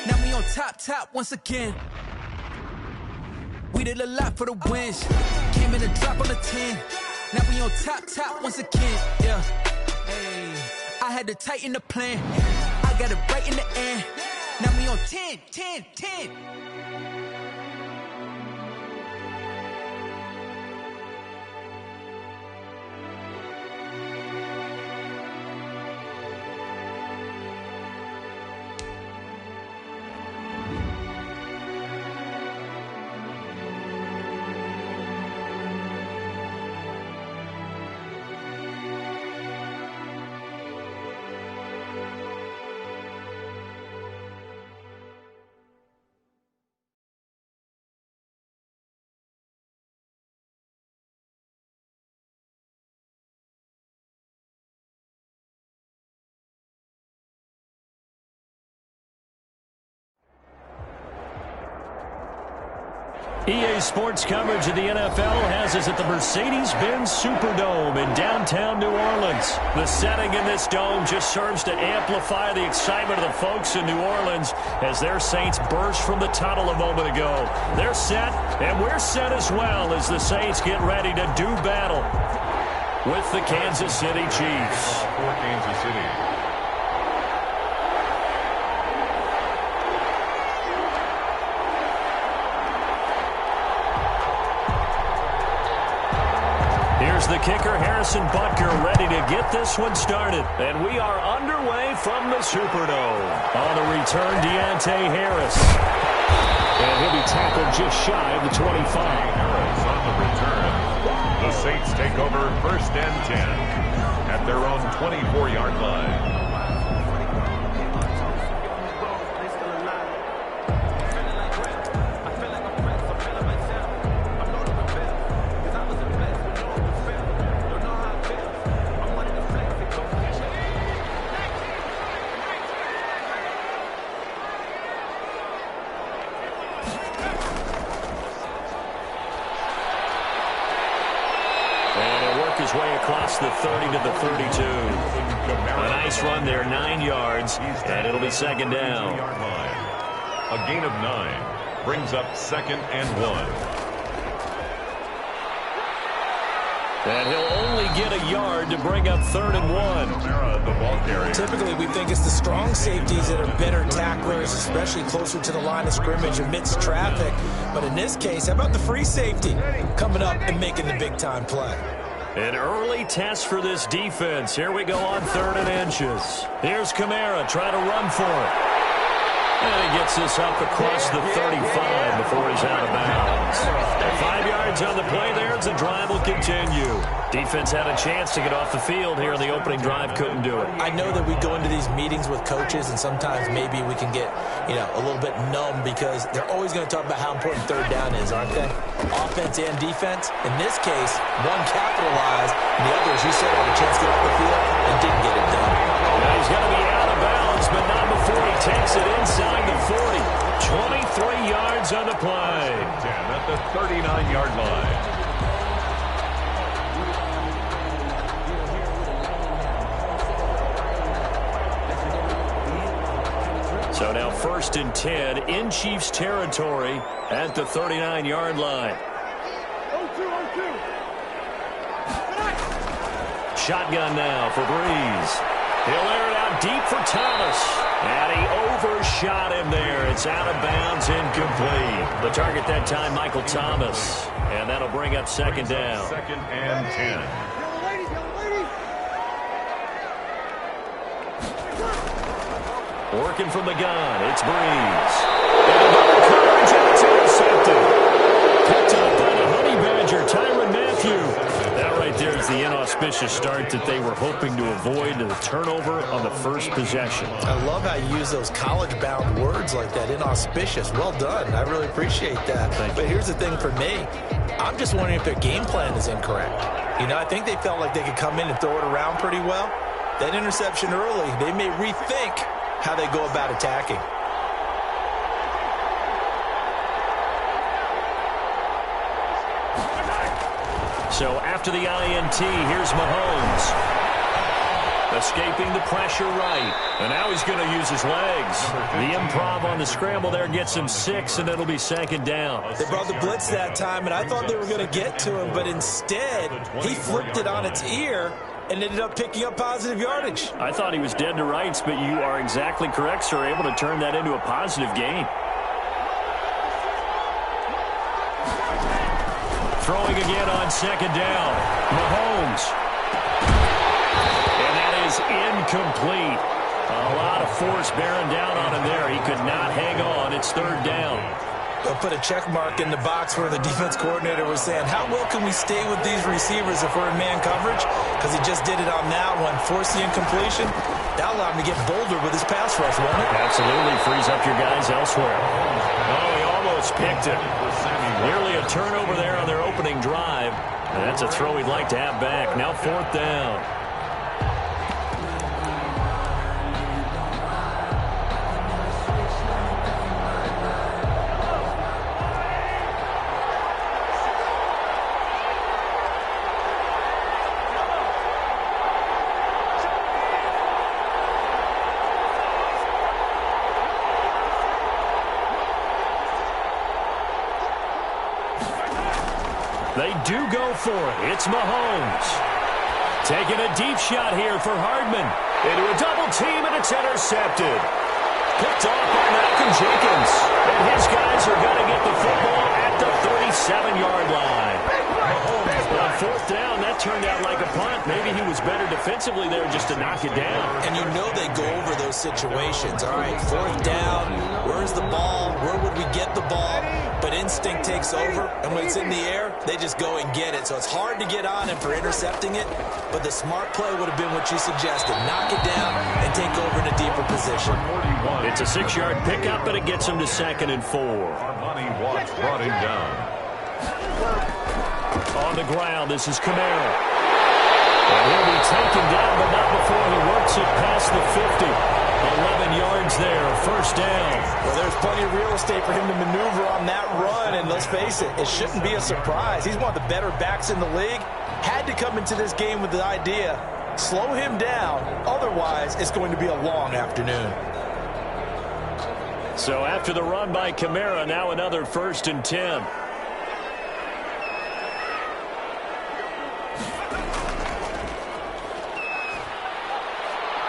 Now we on top once again. We did a lot for the wins. Came in and drop on the 10. Now we on top once again. Yeah. Hey, I had to tighten the plan. I got it right in the end. Now we on 10. EA Sports coverage of the NFL has us at the Mercedes-Benz Superdome in downtown New Orleans. The setting in this dome just serves to amplify the excitement of the folks in New Orleans as their Saints burst from the tunnel a moment ago. They're set, and we're set as well as the Saints get ready to do battle with the Kansas City Chiefs. For Kansas City. Here's the kicker, Harrison Butker, ready to get this one started. And we are underway from the Superdome. On the return, Deontay Harris. And he'll be tackled just shy of the 25. Harris on the return. The Saints take over 1st and 10 at their own 24-yard line. way across the 30 to the 32. A nice run there, 9 yards, and it'll be second down. A gain of 9 brings up 2nd and 1. And he'll only get a yard to bring up 3rd and 1. The ball carrier. Typically, we think it's the strong safeties that are better tacklers, especially closer to the line of scrimmage amidst traffic. But in this case, how about the free safety coming up and making the big-time play? An early test for this defense. Here we go on 3rd and inches. Here's Kamara trying to run for it. And he gets this up across the 35 before he's out of bounds. 5 yards on the play there as the drive will continue. Defense had a chance to get off the field here in the opening drive, couldn't do it. I know that we go into these meetings with coaches, and sometimes maybe we can get, a little bit numb because they're always going to talk about how important 3rd down is, aren't they? Offense and defense. In this case, one capitalized, and the other, as you said, had a chance to get off the field and didn't get it done. Now he's going to be out of bounds, but not before he takes it inside the 40. 23 yards on the play. 10 at the 39-yard line. So now 1st and 10 in Chiefs territory at the 39-yard line. Shotgun now for Breeze. He'll air it out deep for Thomas. And he overshot him there. It's out of bounds, incomplete. The target that time, Michael Thomas. And that'll bring up 2nd down. 2nd and 10. Working from the gun, it's Breeze. And another coverage, and it's intercepted. Picked up by the Honey Badger, Tyrann Mathieu. That right there is the inauspicious start that they were hoping to avoid, the turnover on the first possession. I love how you use those college-bound words like that, inauspicious. Well done. I really appreciate that. But here's the thing for me. I'm just wondering if their game plan is incorrect. I think they felt like they could come in and throw it around pretty well. That interception early, they may rethink how they go about attacking. So after the INT, here's Mahomes. Escaping the pressure right. And now he's going to use his legs. The improv on the scramble there gets him 6, and it'll be 2nd down. They brought the blitz that time, and I thought they were going to get to him, but instead, he flipped it on its ear and ended up picking up positive yardage. I thought he was dead to rights, but you are exactly correct, sir. Able to turn that into a positive gain. Throwing again on 2nd down. Mahomes. And that is incomplete. A lot of force bearing down on him there. He could not hang on. It's 3rd down. They'll put a check mark in the box where the defense coordinator was saying, how well can we stay with these receivers if we're in man coverage? Because he just did it on that one. Force the incompletion. That'll allow him to get bolder with his pass rush, won't it? Absolutely. Frees up your guys elsewhere. Oh, he almost picked it. Nearly a turnover there on their opening drive. And that's a throw he'd like to have back. Now 4th down. They do go for it. It's Mahomes. Taking a deep shot here for Hardman. Into a double team, and it's intercepted. Picked off by Malcolm Jenkins. And his guys are going to get the football at the 37-yard line. On 4th down, that turned out like a punt. Maybe he was better defensively there just to knock it down. And they go over those situations. All right, 4th down. Where's the ball? Where would we get the ball? But instinct takes over, and when it's in the air, they just go and get it. So it's hard to get on him for intercepting it, but the smart play would have been what you suggested. Knock it down and take over in a deeper position. It's a 6-yard pickup, and it gets him to 2nd and 4. Armani Watts brought him down. On the ground, this is Kamara. And he'll be taken down, but not before he works it past the 50. 11 yards there, 1st down. Well, there's plenty of real estate for him to maneuver on that run, and let's face it, it shouldn't be a surprise. He's one of the better backs in the league. had to come into this game with the idea, slow him down, otherwise it's going to be a long afternoon. So after the run by Kamara, now another 1st and 10.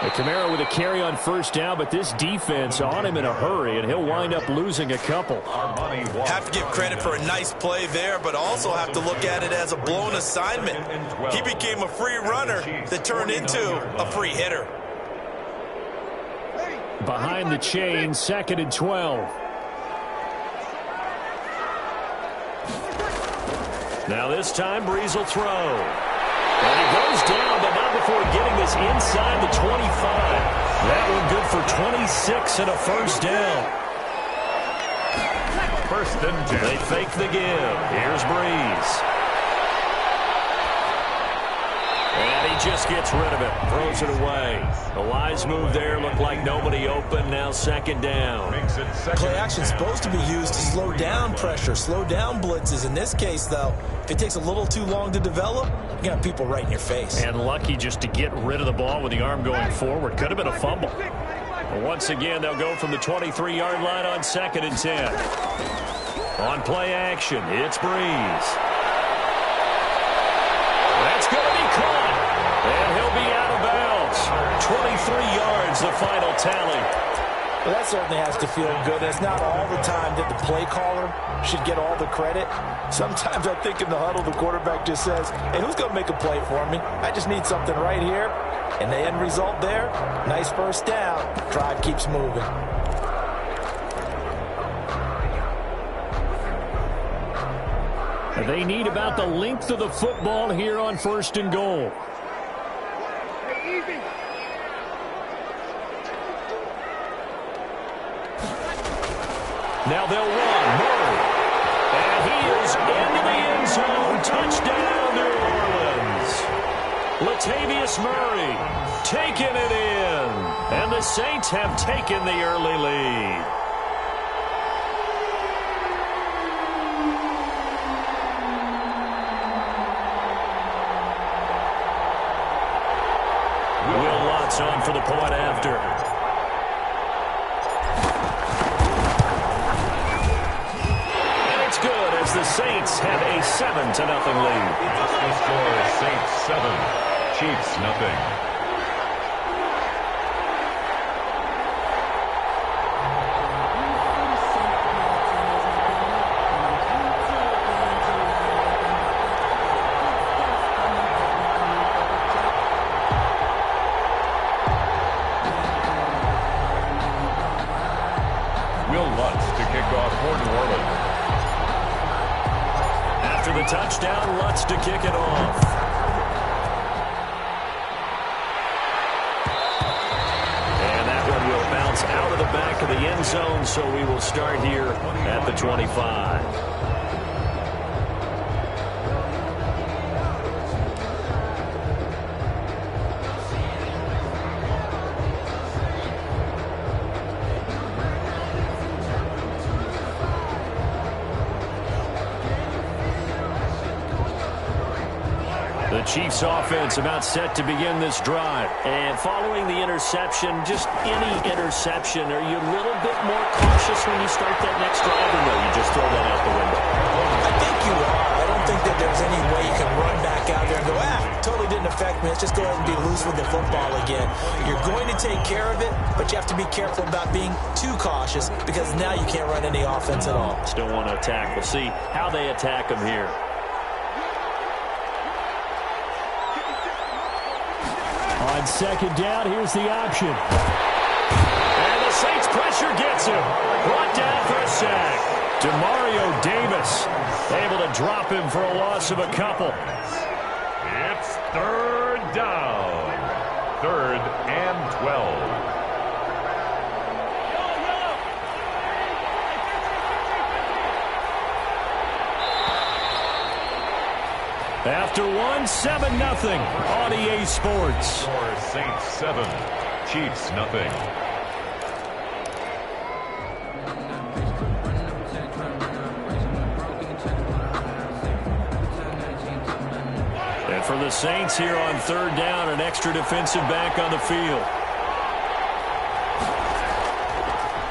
Kamara with a carry on 1st down, but this defense on him in a hurry, and he'll wind up losing a couple. Have to give credit for a nice play there, but also have to look at it as a blown assignment. He became a free runner that turned into a free hitter. Behind the chain, 2nd and 12. Now this time, Breeze will throw. And he goes down, but not before getting this inside the 25. That one good for 26 and a 1st down. 1st and 10. They fake the give. Here's Breeze. And he just gets rid of it. Throws it away. A wise move there. Looked like nobody open. Now 2nd down. Play action is supposed to be used to slow down pressure, slow down blitzes. In this case, though, if it takes a little too long to develop, you're going to have people right in your face. And lucky just to get rid of the ball with the arm going forward. Could have been a fumble. But once again, they'll go from the 23-yard line on 2nd and 10. On play action, it's Breeze. That's going to be caught. And he'll be out of bounds. 23 yards, the final tally. Well, that certainly has to feel good. It's not all the time that the play caller should get all the credit. Sometimes I think in the huddle, the quarterback just says, hey, who's going to make a play for me? I just need something right here. And the end result there, nice 1st down. Drive keeps moving. They need about the length of the football here on 1st and goal. Now they'll run. Murray. And he is into the end zone. Touchdown, New Orleans. Latavius Murray taking it in. And the Saints have taken the early lead. Will Lutz on for the point after. The Saints have a 7-0 lead. The score is Saints 7, Chiefs nothing. Will Lutz to kick off for New Orleans. The touchdown, Lutz to kick it off. And that one will bounce out of the back of the end zone, so we will start here at the 25. The Chiefs offense about set to begin this drive. And following the interception, just any interception, are you a little bit more cautious when you start that next drive, or no, you just throw that out the window? I think you are. I don't think that there's any way you can run back out there and go, totally didn't affect me. Let's just go ahead and be loose with the football again. You're going to take care of it, but you have to be careful about being too cautious because now you can't run any offense at all. Still want to attack. We'll see how they attack them here. On 2nd down, here's the option. And the Saints pressure gets him. Brought down for a sack. Demario Davis able to drop him for a loss of a couple. It's 3rd down. 3rd and 12. After one, 7-0 on EA Sports. Score Saints 7, Chiefs nothing. the Saints here on third down, an extra defensive back on the field.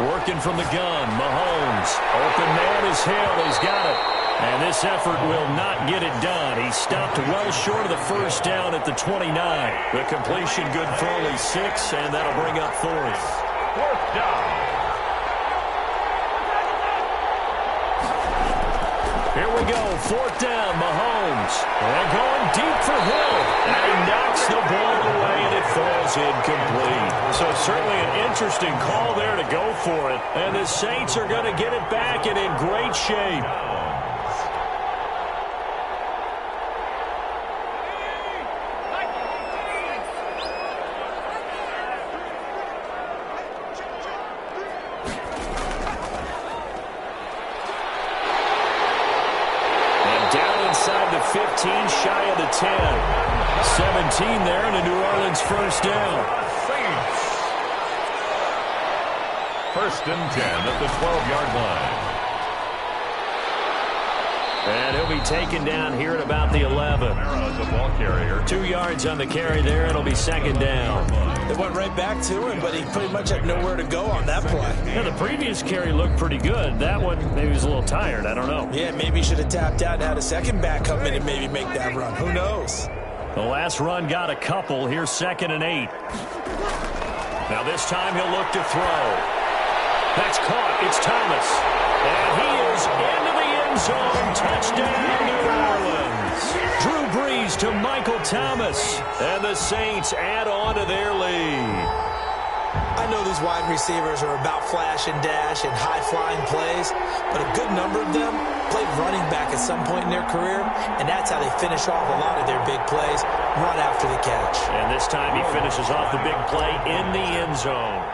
Working from the gun, Mahomes. Open man is Hill. He's got it. And this effort will not get it done. He stopped well short of the first down at the 29. The completion good for only 6, and that'll bring up fourth. Fourth down. Here we go, fourth down, Mahomes. And going deep for Hill. And he knocks the ball away, and it falls incomplete. So certainly an interesting call there to go for it. And the Saints are going to get it back and in great shape. Inside the 15, shy of the 10. 17 there, and a New Orleans first down. Saints. First and 10 at the 12-yard line. And he'll be taken down here at about the 11. The ball carrier. 2 yards on the carry there. It'll be second down. They went right back to him, but he pretty much had nowhere to go on that play. Yeah, the previous carry looked pretty good. That one, maybe he was a little tired. I don't know. Yeah, maybe he should have tapped out and had a second back come in and maybe make that run. Who knows? The last run got a couple. Here's 2nd and 8. Now this time he'll look to throw. That's caught. It's Thomas. And he is into the end zone. Touchdown, New Orleans. Drew Brees to Michael Thomas. And the Saints add on to their lead. I know these wide receivers are about flash and dash and high-flying plays, but a good number of them played running back at some point in their career, and that's how they finish off a lot of their big plays, run after the catch. And this time he finishes off the big play in the end zone.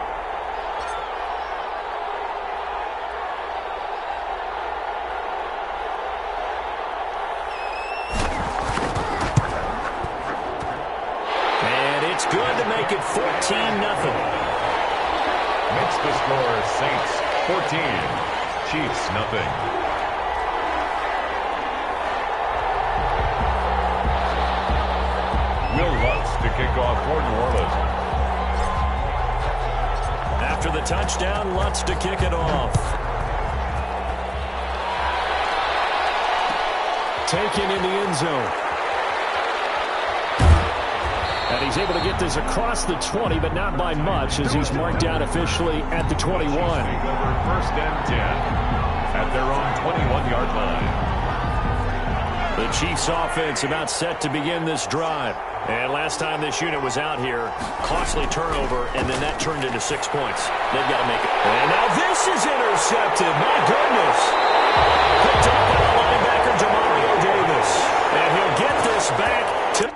It's good to make it 14-0. Makes the score Saints 14, Chiefs nothing. Will Lutz to kick off for New Orleans. After the touchdown, Lutz to kick it off. Taken in the end zone. And he's able to get this across the 20, but not by much, as he's marked down officially at the 21. First and 10 at their own 21-yard line. The Chiefs offense about set to begin this drive. And last time this unit was out here, costly turnover, and then that turned into 6 points. They've got to make it. And now this is intercepted. My goodness. Picked up by the linebacker, Demario Davis. And he'll get this back to...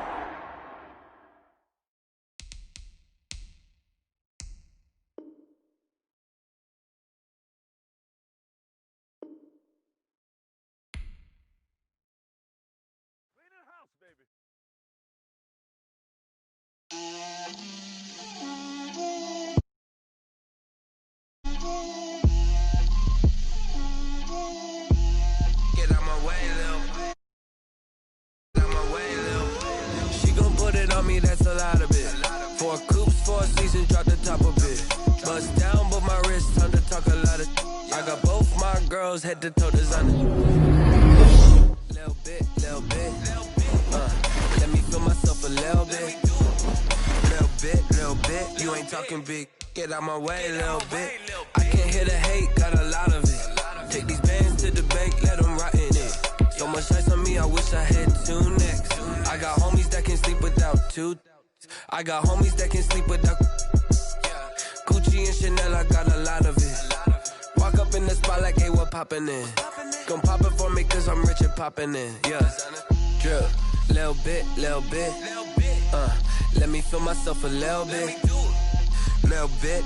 Get out my way, Lil. Get out my way, Lil. She gon' put it on me, that's a lot of it. 4 coops, 4 seasons, drop the top of it. Bust down, but my wrist, time to talk a lot of. I got both my girls head to toe designer. Little bit, little bit. Let me feel myself a little bit. Little bit. You ain't talking big. Get out my way, little bit. I can't hear the hate, got a lot of it. Take these bands to the bank, let them rot in it. So much ice on me, I wish I had 2 necks. I got homies that can sleep without 2. I got homies that can sleep without Gucci and Chanel, I got a lot of it. Walk up in the spot like, hey, what poppin' in? Gon' pop it for me, cause I'm rich and poppin' in. Yeah, drip, little bit. Let me feel myself a little bit. Little bit.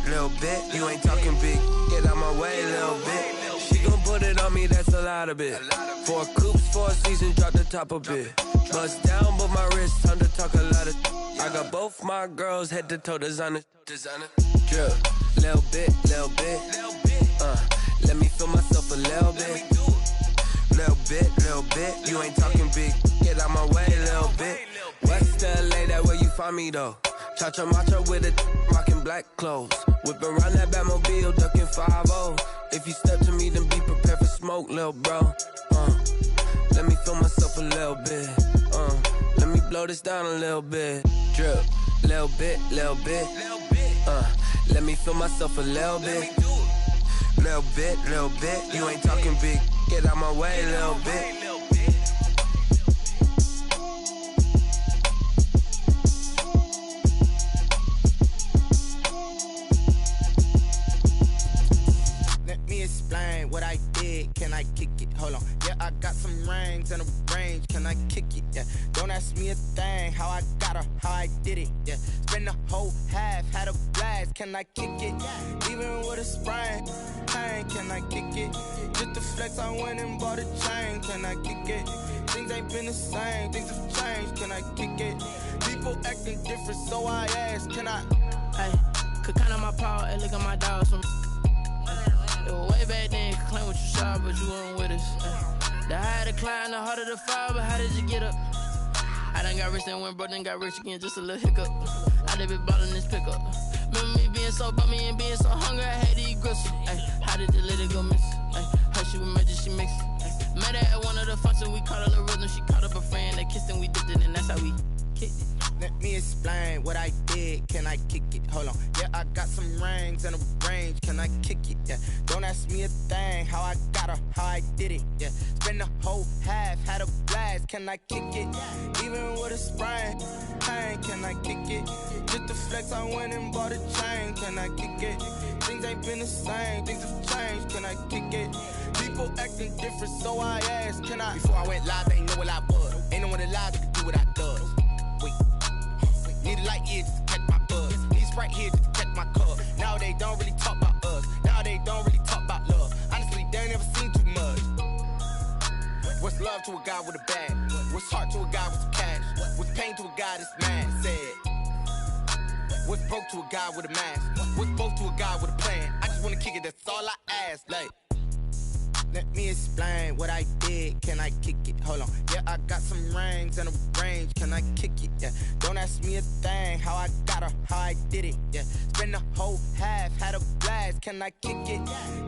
You ain't talking big. Get out my way, little bit. She gon' put it on me, that's a lot of it. 4 coops, 4 seasons, drop the top a bit. Bust down, but my wrist, time to talk a lot of. I got both my girls head to toe designer. Drip, little bit. Let me feel myself a little bit. Little bit. You ain't talking big. Get out my way, little bit. What? find me though. Cha-cha matcha with a rocking black clothes. Whipping around that Batmobile, ducking 5-0. If you step to me, then be prepared for smoke, lil' bro. Let me feel myself a little bit. Let me blow this down a little bit. Drip, little bit, little bit. Let me feel myself a little bit. Little bit, little bit. You ain't talking big. Get out my way, little bit. Explain what I did, can I kick it? Hold on, yeah, I got some rings and a range, can I kick it? Yeah, don't ask me a thing, how I got her, how I did it. Yeah, spend the whole half, had a blast, can I kick it? Even with a sprain, pain, can I kick it? Just the flex, I went and bought a chain, can I kick it? Things ain't been the same, things have changed, can I kick it? People acting different, so I ask, can I? Hey, could count on my power, and look at my dogs from. Way back then, you could claim what you saw, but you weren't with us. The higher the climb, the harder the fall, but how did you get up? I done got rich and went broke, then got rich again, just a little hiccup. I done been ballin' this pickup. Remember me being so bummy and being so hungry, I had to eat gristle. How did the lady go miss? Her she was magic, she mixed. Met her at one of the functions, we caught a little rhythm, she caught up a friend, they kissed and we dipped it, and that's how we kicked it. Let me explain what I did, can I kick it? Hold on, yeah, I got some rings and a range, can I kick it? Yeah, don't ask me a thing, how I got her, how I did it. Yeah, spend the whole half, had a blast, can I kick it? Even with a sprain, pain, can I kick it? Just the flex, I went and bought a chain, can I kick it? Things ain't been the same, things have changed, can I kick it? People acting different, so I asked, can I? Before I went live, they ain't know what I was. Ain't no one alive that could do what I does. Need a light here just to catch my buzz. Need Sprite here just to catch my cup. Now they don't really talk about us. Now they don't really talk about love. Honestly, they ain't never seen too much. What's love to a guy with a bag? What's heart to a guy with some cash? What's pain to a guy that's mad? Said. What's broke to a guy with a mask? What's both to a guy with a plan? I just wanna kick it, that's all I ask. Like, let me explain what I did, can I kick it? Hold on, yeah, I got some rings and a range, can I kick it? Yeah, don't ask me a thing, how I got her, how I did it. Yeah, spend the whole half, had a blast, can I kick it?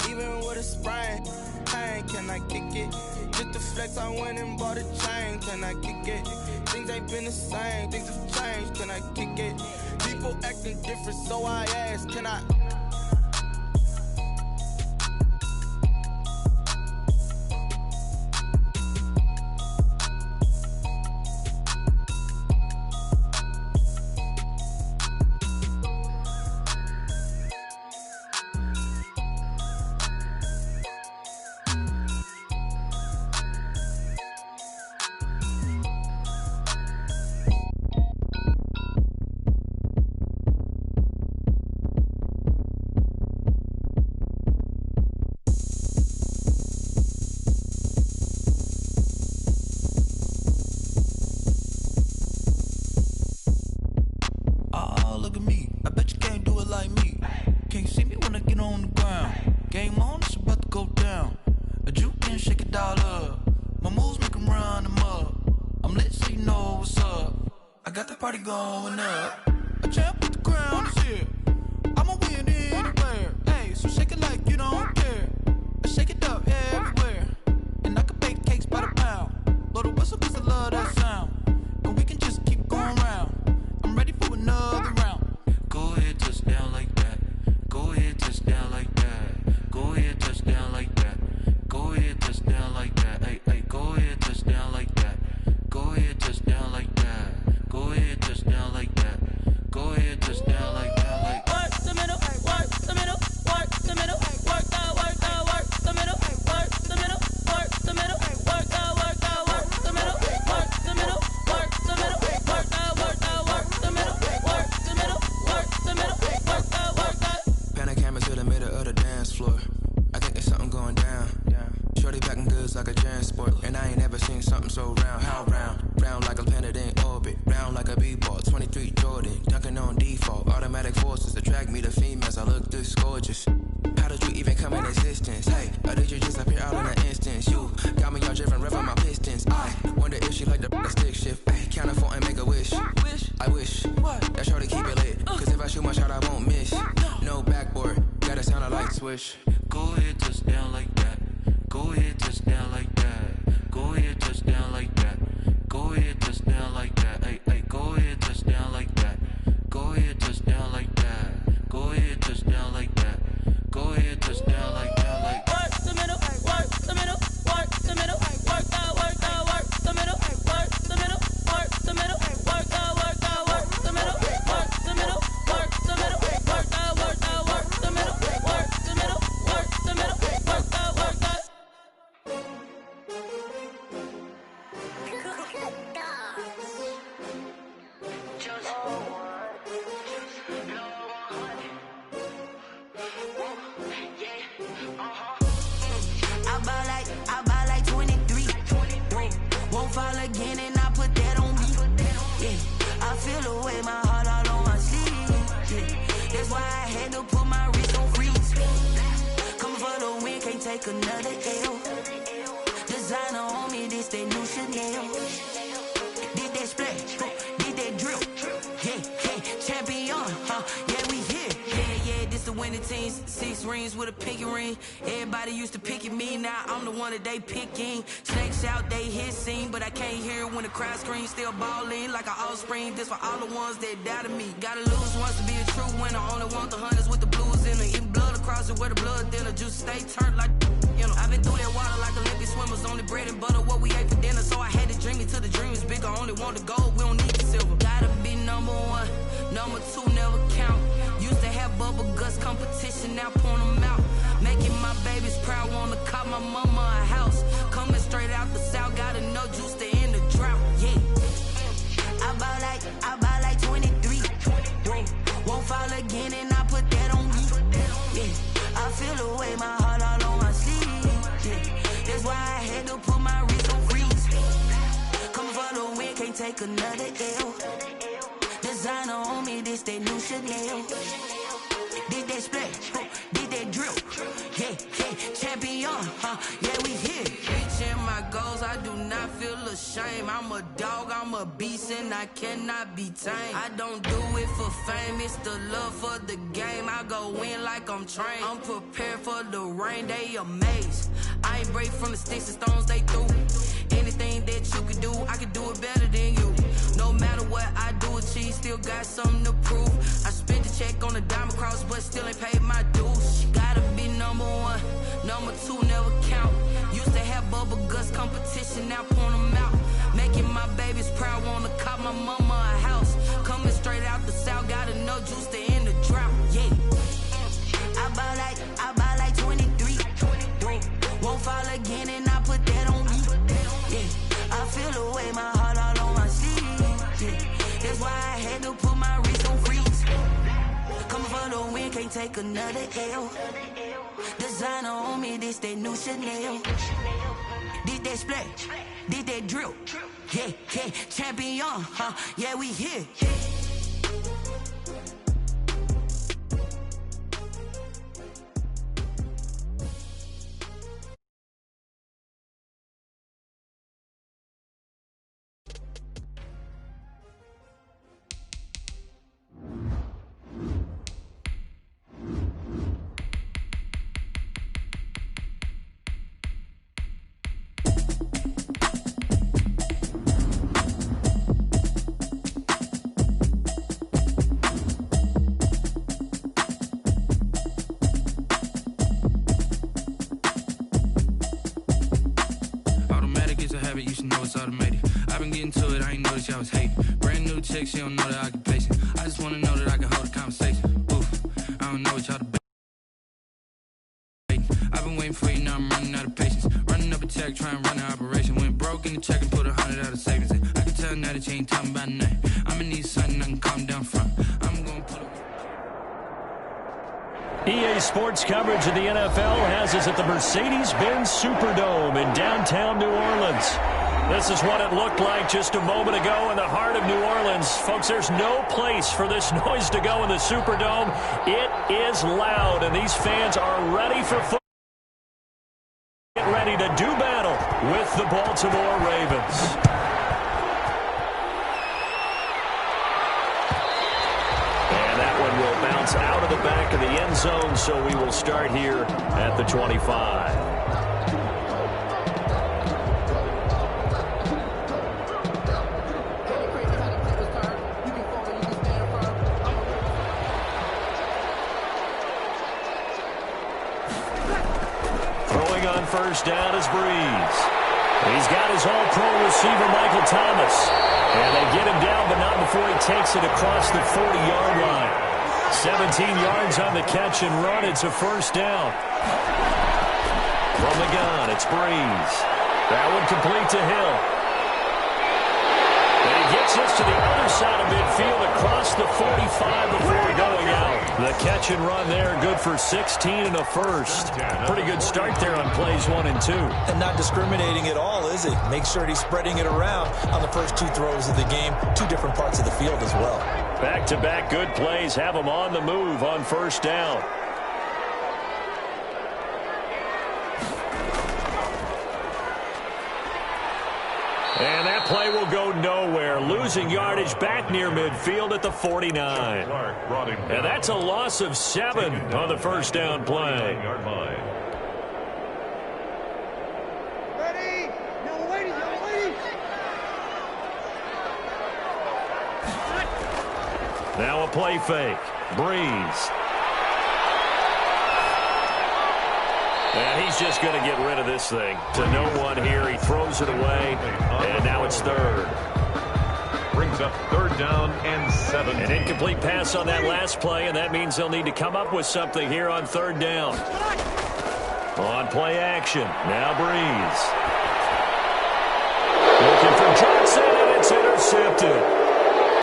Even with a sprain, pain, can I kick it? Just the flex, I went and bought a chain, can I kick it? Things ain't been the same, things have changed, can I kick it? People acting different, so I ask, can I? Going up, a champ with the crown is here. I'ma win anywhere. Hey, so shake it like you don't care. I shake it up everywhere. And I can bake cakes by the pound. Blow the whistle cause I love that sound. And we can just keep going round. I'm ready for another round. Go ahead, touch down like that. Go ahead, touch down like that. Go ahead, touch down like that. Go ahead, touch down like that. Hey, hey, go ahead, touch down like that. Go ahead, touch down like that. Go ahead, touch down like that. Go ahead, touch down like that. Like work the middle, work the middle, work the middle, work the middle, work the middle, work the middle, work the middle, work the middle, work the middle, work the middle, work the middle, work the middle, work the. Pan a camera to the middle of the dance floor. I think there's something going down. Shorty packing goods like a transport, and I ain't never seen something so round. How round? Round like a planet in orbit, round like a b-ball. 23 Jordan, dunking on default. Automatic forces attract me to females. I look this gorgeous. How did you even come in existence? Hey, or did you just appear out in an instance? You got me all driven, revving my pistons. I wonder if she like the stick shift. Hey, count a 4 and make a wish. I wish. What? swish. Go ahead, touchdown like that. Go ahead, touchdown like that. Go ahead, touchdown like that. Go ahead, touchdown like that. Hey, hey, go ahead, touchdown like that. Go ahead, touchdown like that. Go ahead, touchdown like that. Go ahead, touchdown like that. Like work the middle, work the middle, work the middle, work out, work out, work the middle, work the middle, work the middle, work out, work out, work the middle, work the middle, work the middle, work out, work out, work the middle, work the middle, work the middle, work out, work out. I buy like 23. Won't fall again and I put that on me. Yeah, I feel the way my heart all on my sleeve. Yeah, that's why I had to put my wrist on freeze. Coming for the win, can't take another L. Designer on me, this that new Chanel. Did that splash, did that drill. Yeah, yeah, champion, yeah, we here. Yeah, this the winning teams. 6 rings with a pinky ring. Everybody used to picking me, now I'm the one that they picking. Snakes out, they hit scene, but I can't hear when the crowd screams. Still balling like an offspring. This for all the ones that doubted me. Gotta lose once to be a true winner. Only want the hunters with the blues in it. Eating blood across it where the blood dinner. Juice stay turned like, you know. I've been through that water like Olympic swimmers. Only bread and butter, what we ate for dinner. So I had to dream it till the dream is bigger. Only want the gold, we don't need the silver. Gotta be number 1, number 2 never count. Used to have bubble guts competition, now point them out. Making my babies proud, wanna call my mama a house. Coming straight out the south, gotta know juice to end the drought. Yeah, I buy like 23. Won't fall again and I put that on me. Yeah, I feel the way my heart all on my sleeve. Yeah, that's why I had to put my wrist on freeze. Coming for the win, can't take another L. Designer on me, this that new Chanel. Did that splash, did that drill. Yeah, yeah, champion, yeah, we here. Reaching my goals, I do not feel ashamed. I'm a dog, I'm a beast, and I cannot be tamed. I don't do it for fame, it's the love for the game. I go in like I'm trained. I'm prepared for the rain, they amazed. I ain't break from the sticks and stones they threw. Anything that you can do, I can do it better than you. No matter what I do, achieve, still got something to prove. I spent the check on the diamond cross, but still ain't paid my dues. Gotta be number 1, number 2 never count. Used to have bubble guts competition, now point them out. Making my babies proud, wanna call my mama a house. Coming straight out the south, gotta know juice to end the drought. Yeah, I buy like 23. Won't fall again and I put that on me. Yeah, I feel the way my heart all on my sleeve. Yeah, that's why I had to put my wrist on freeze. Coming for the win, can't take another L. Designer on me, this that new Chanel. Did that splash, did that drill. Yeah, yeah, champion, yeah, we here. You should know it's automated. I've been getting to it, I ain't noticed y'all was hating. Brand new chick, she don't know the occupation. I just wanna know that I can hold a conversation. Oof, I don't know what y'all debating. I've been waiting for you, now I'm running out of patience. Running up a check, trying to run an operation. Went broke in the check and put 100 out of savings in. I can tell now that you ain't talking about nothing. I'ma need something I can calm down from. I'm gonna put a... EA Sports coverage of the NFL has us at the Mercedes-Benz Superdome in downtown New Orleans. This is what it looked like just a moment ago in the heart of New Orleans. Folks, there's no place for this noise to go in the Superdome. It is loud, and these fans are ready for football. Get ready to do battle with the Baltimore Ravens. And that one will bounce bounce out of the back of the end zone, so we will start here at the 25. On first down is Breeze. He's got his all-pro receiver, Michael Thomas. And they get him down, but not before he takes it across the 40-yard line. 17 yards on the catch and run. It's a first down. From the gun, it's Breeze. That one complete to Hill. And he gets this to the other side of midfield across the 45 before going out. The catch and run there, good for 16 and a first. Pretty good start there on plays 1 and 2. And not discriminating at all, is he? Make sure he's spreading it around on the first 2 throws of the game. 2 different parts of the field as well. Back-to-back good plays have him on the move on first down. And that play will go nowhere. Losing yardage back near midfield at the 49. And that's a loss of 7 on the first down play. Ready? No ladies, no ladies. Now a play fake. Breeze. And he's just going to get rid of this thing. To no one here. He throws it away. And now it's third. Brings up third down and 7. An incomplete pass on that last play, and that means they'll need to come up with something here on third down. On play action. Now Breeze. Looking for Johnson, and it's intercepted.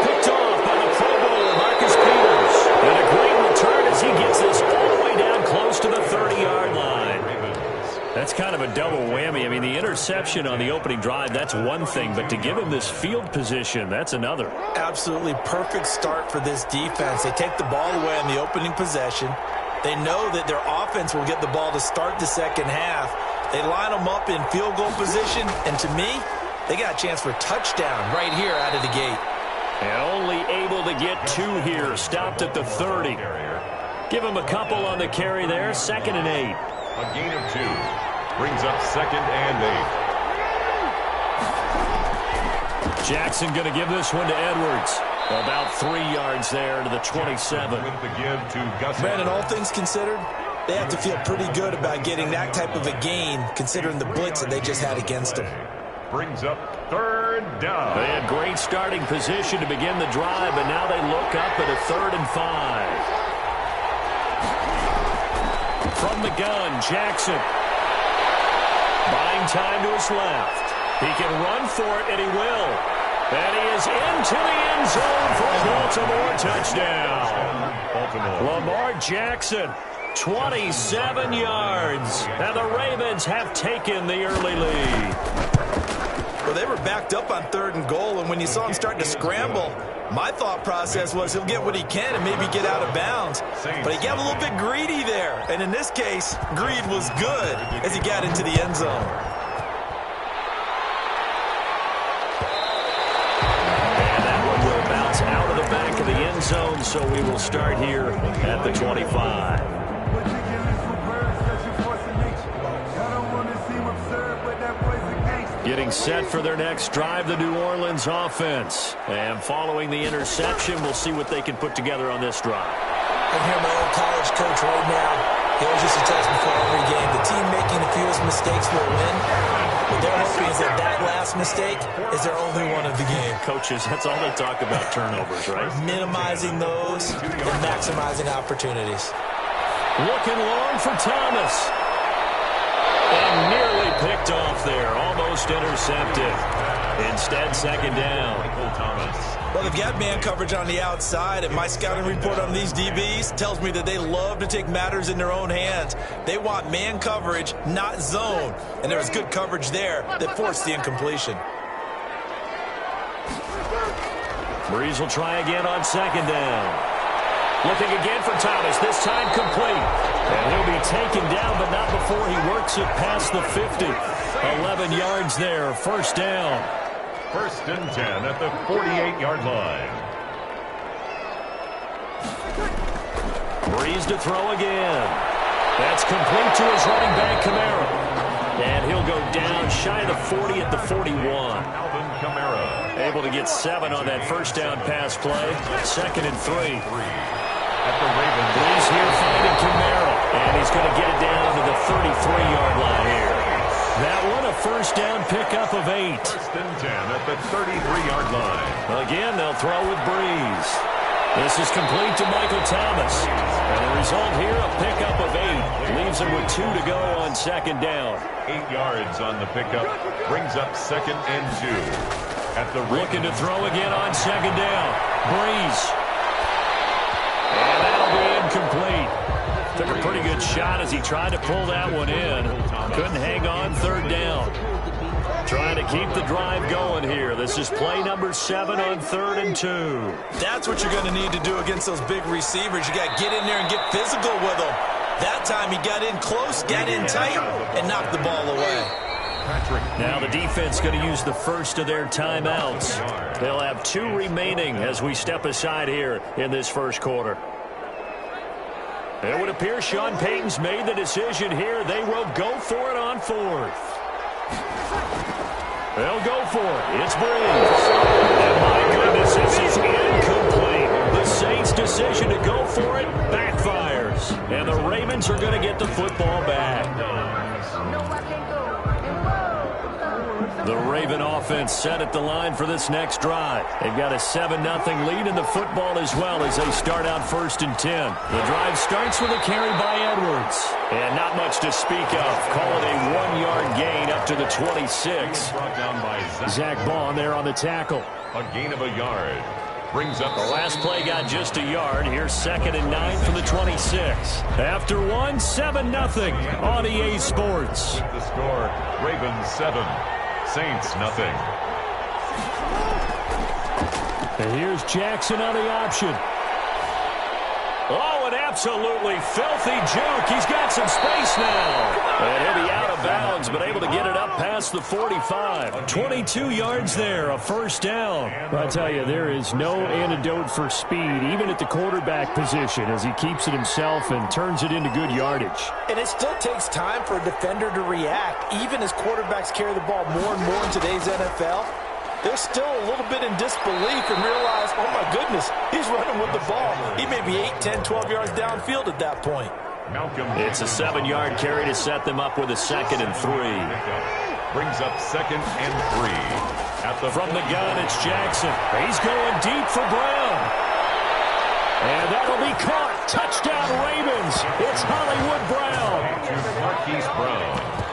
Picked off by the Pro Bowler, Marcus Peters. And a great return as he gets this all the way down close to the 30-yard line. That's kind of a double whammy. I mean, the interception on the opening drive, that's one thing, but to give him this field position, that's another. Absolutely perfect start for this defense. They take the ball away on the opening possession. They know that their offense will get the ball to start the second half. They line them up in field goal position, and to me, they got a chance for touchdown right here out of the gate. And only able to get 2 here, stopped at the 30. Give him a couple on the carry there, 2nd and 8. A gain of 2. Brings up 2nd and 8. Jackson going to give this one to Edwards. About 3 yards there to the 27. With the give to Gus. Brandon, all things considered, they have to feel pretty good about getting that type of a gain, considering the blitz that they just had against them. Brings up third down. They had great starting position to begin the drive, but now they look up at a 3rd and 5. From the gun, Jackson. Buying time to his left. He can run for it, and he will. And he is into the end zone for a Baltimore touchdown. Lamar Jackson, 27 yards. And the Ravens have taken the early lead. Well, they were backed up on 3rd and goal, and when you saw him start to scramble, my thought process was he'll get what he can and maybe get out of bounds. But he got a little bit greedy there. And in this case, greed was good as he got into the end zone. And that one will bounce out of the back of the end zone, so we will start here at the 25. Getting set for their next drive, the New Orleans offense. And following the interception, we'll see what they can put together on this drive. I hear my old college coach right now. He always used to tell us before every game, the team making the fewest mistakes will win. What they're hoping is that that last mistake is their only one of the game. Coaches, that's all they talk about, turnovers, right? Minimizing those and maximizing opportunities. Looking long for Thomas. And nearly picked off there. Almost intercepted. Instead, 2nd down. Well, they've got man coverage on the outside, and my scouting report on these DBs tells me that they love to take matters in their own hands. They want man coverage, not zone. And there was good coverage there that forced the incompletion. Breeze will try again on 2nd down. Looking again for Thomas, this time complete. And he'll be taken down, but not before he works it past the 50. 11 yards there, first down. 1st and 10 at the 48-yard line. Breeze to throw again. That's complete to his running back, Kamara. And he'll go down shy of the 40 at the 41. Alvin Kamara. Able to get 7 on that first down pass play. 2nd and 3. At the Ravens. Breeze here finding Kamara. And he's going to get it down to the 33-yard line here. That one a first down pickup of 8. 1st and 10 at the 33-yard line. Again, they'll throw with Breeze. This is complete to Michael Thomas. And the result here, a pickup of 8. Leaves him with 2 to go on 2nd down. 8 yards on the pickup. Brings up 2nd and 2. At the looking to throw again on 2nd down. Breeze. And that'll be incomplete. Took a pretty good shot as he tried to pull that one in. Couldn't hang on 3rd down. Trying to keep the drive going here. This is play number 7 on 3rd and 2. That's what you're going to need to do against those big receivers. You got to get in there and get physical with them. That time he got in close, got in tight, and knocked the ball away. Now the defense going to use the first of their timeouts. They'll have 2 remaining as we step aside here in this first quarter. It would appear Sean Payton's made the decision here. They will go for it on 4th. They'll go for it. It's Breeze. And my goodness, this is incomplete. The Saints' decision to go for it backfires. And the Ravens are going to get the football back. The Raven offense set at the line for this next drive. They've got a 7-0 lead in the football as well as they start out 1st and 10. The drive starts with a carry by Edwards. And not much to speak of. Call it a 1-yard gain up to the 26. Brought down by Zach Bond there on the tackle. A gain of a yard. Brings up the last play got just a yard. Here's 2nd and 9 from the 26. After 1, 7-0 on EA Sports. The score, Ravens 7. Saints nothing. And here's Jackson on the option. Oh, an absolutely filthy juke. He's got some space now. And he'll be out of bounds, but able to get it up past the 45. 22 yards there, a first down. I tell you, there is no antidote for speed, even at the quarterback position, as he keeps it himself and turns it into good yardage. And it still takes time for a defender to react, even as quarterbacks carry the ball more and more in today's NFL. They're still a little bit in disbelief and realize, oh my goodness, he's running with the ball. He may be 8, 10, 12 yards downfield at that point. It's a 7-yard carry to set them up with a 2nd and 3. Brings up 2nd and 3. From the gun, it's Jackson. He's going deep for Brown. And that'll be caught. Touchdown Ravens. It's Hollywood Brown.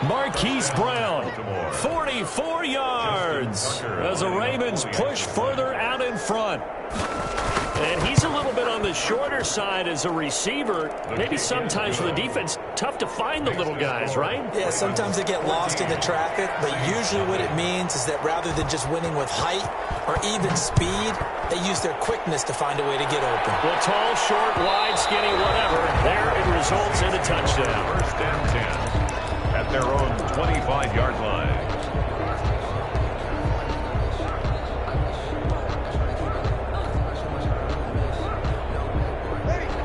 Marquise Brown. 44 yards as the Ravens push further out in front. And he's a little bit on the shorter side as a receiver. Maybe sometimes for the defense, tough to find the little guys, right? Yeah, sometimes they get lost in the traffic, but usually what it means is that rather than just winning with height or even speed, they use their quickness to find a way to get open. Well, tall, short, wide, skinny, whatever. There it results in a touchdown. 1st and 10 at their own 25-yard line.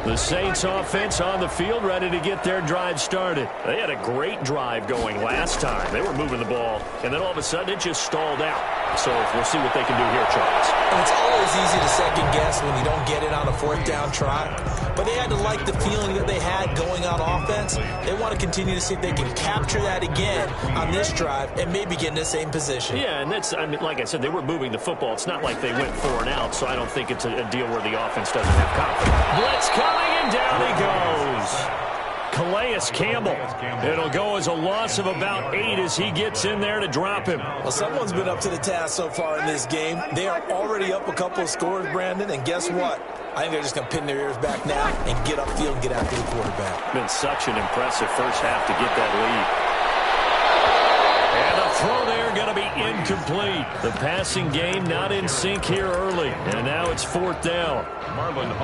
The Saints offense on the field ready to get their drive started. They had a great drive going last time. They were moving the ball, and then all of a sudden it just stalled out. So we'll see what they can do here, Charles. It's always easy to second guess when you don't get it on a 4th down try. But they had to like the feeling that they had going on offense. They want to continue to see if they can capture that again on this drive and maybe get in the same position. Yeah, and that's, I mean, like I said, they were moving the football. It's not like they went 4 and out, so I don't think it's a deal where the offense doesn't have confidence. Blitz coming, and down he goes. Calais Campbell. It'll go as a loss of about 8 as he gets in there to drop him. Well, someone's been up to the task so far in this game. They are already up a couple of scores, Brandon, and guess what? I think they're just going to pin their ears back now and get upfield and get after the quarterback. Been such an impressive first half to get that lead. And the throw there going to be incomplete. The passing game not in sync here early. And now it's 4th down.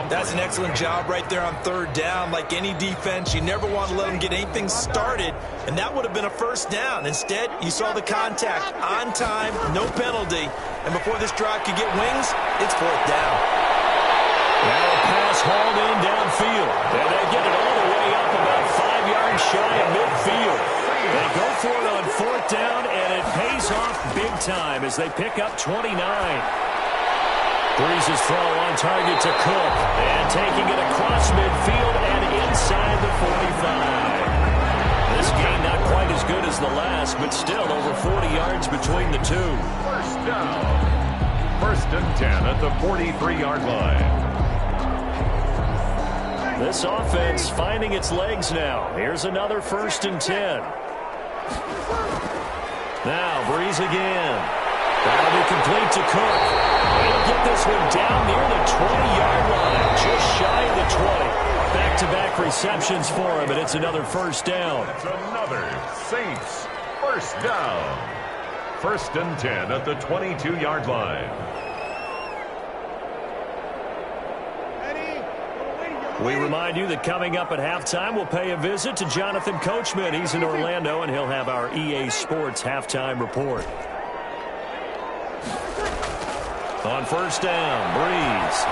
That's an excellent job right there on 3rd down. Like any defense, you never want to let them get anything started, and that would have been a first down. Instead, you saw the contact on time, no penalty, and before this drive could get wings, it's 4th down. Now a pass pass hauled in downfield. And they get it all the way up about 5 yards shy of midfield. They go for it on 4th down, and it pays off big time as they pick up 29. Breeze's throw on target to Cook. And taking it across midfield and inside the 45. This game not quite as good as the last, but still over 40 yards between the two. First down. 1st and 10 at the 43-yard line. This offense finding its legs now. Here's another 1st and 10. Now Breeze again. That'll be complete to Cook. He'll get this one down near the 20-yard line, just shy of the 20. Back-to-back receptions for him, and it's another 1st down. It's another Saints 1st down. 1st and 10 at the 22-yard line. We remind you that coming up at halftime, we'll pay a visit to Jonathan Coachman. He's in Orlando, and he'll have our EA Sports halftime report. On 1st down, Breeze.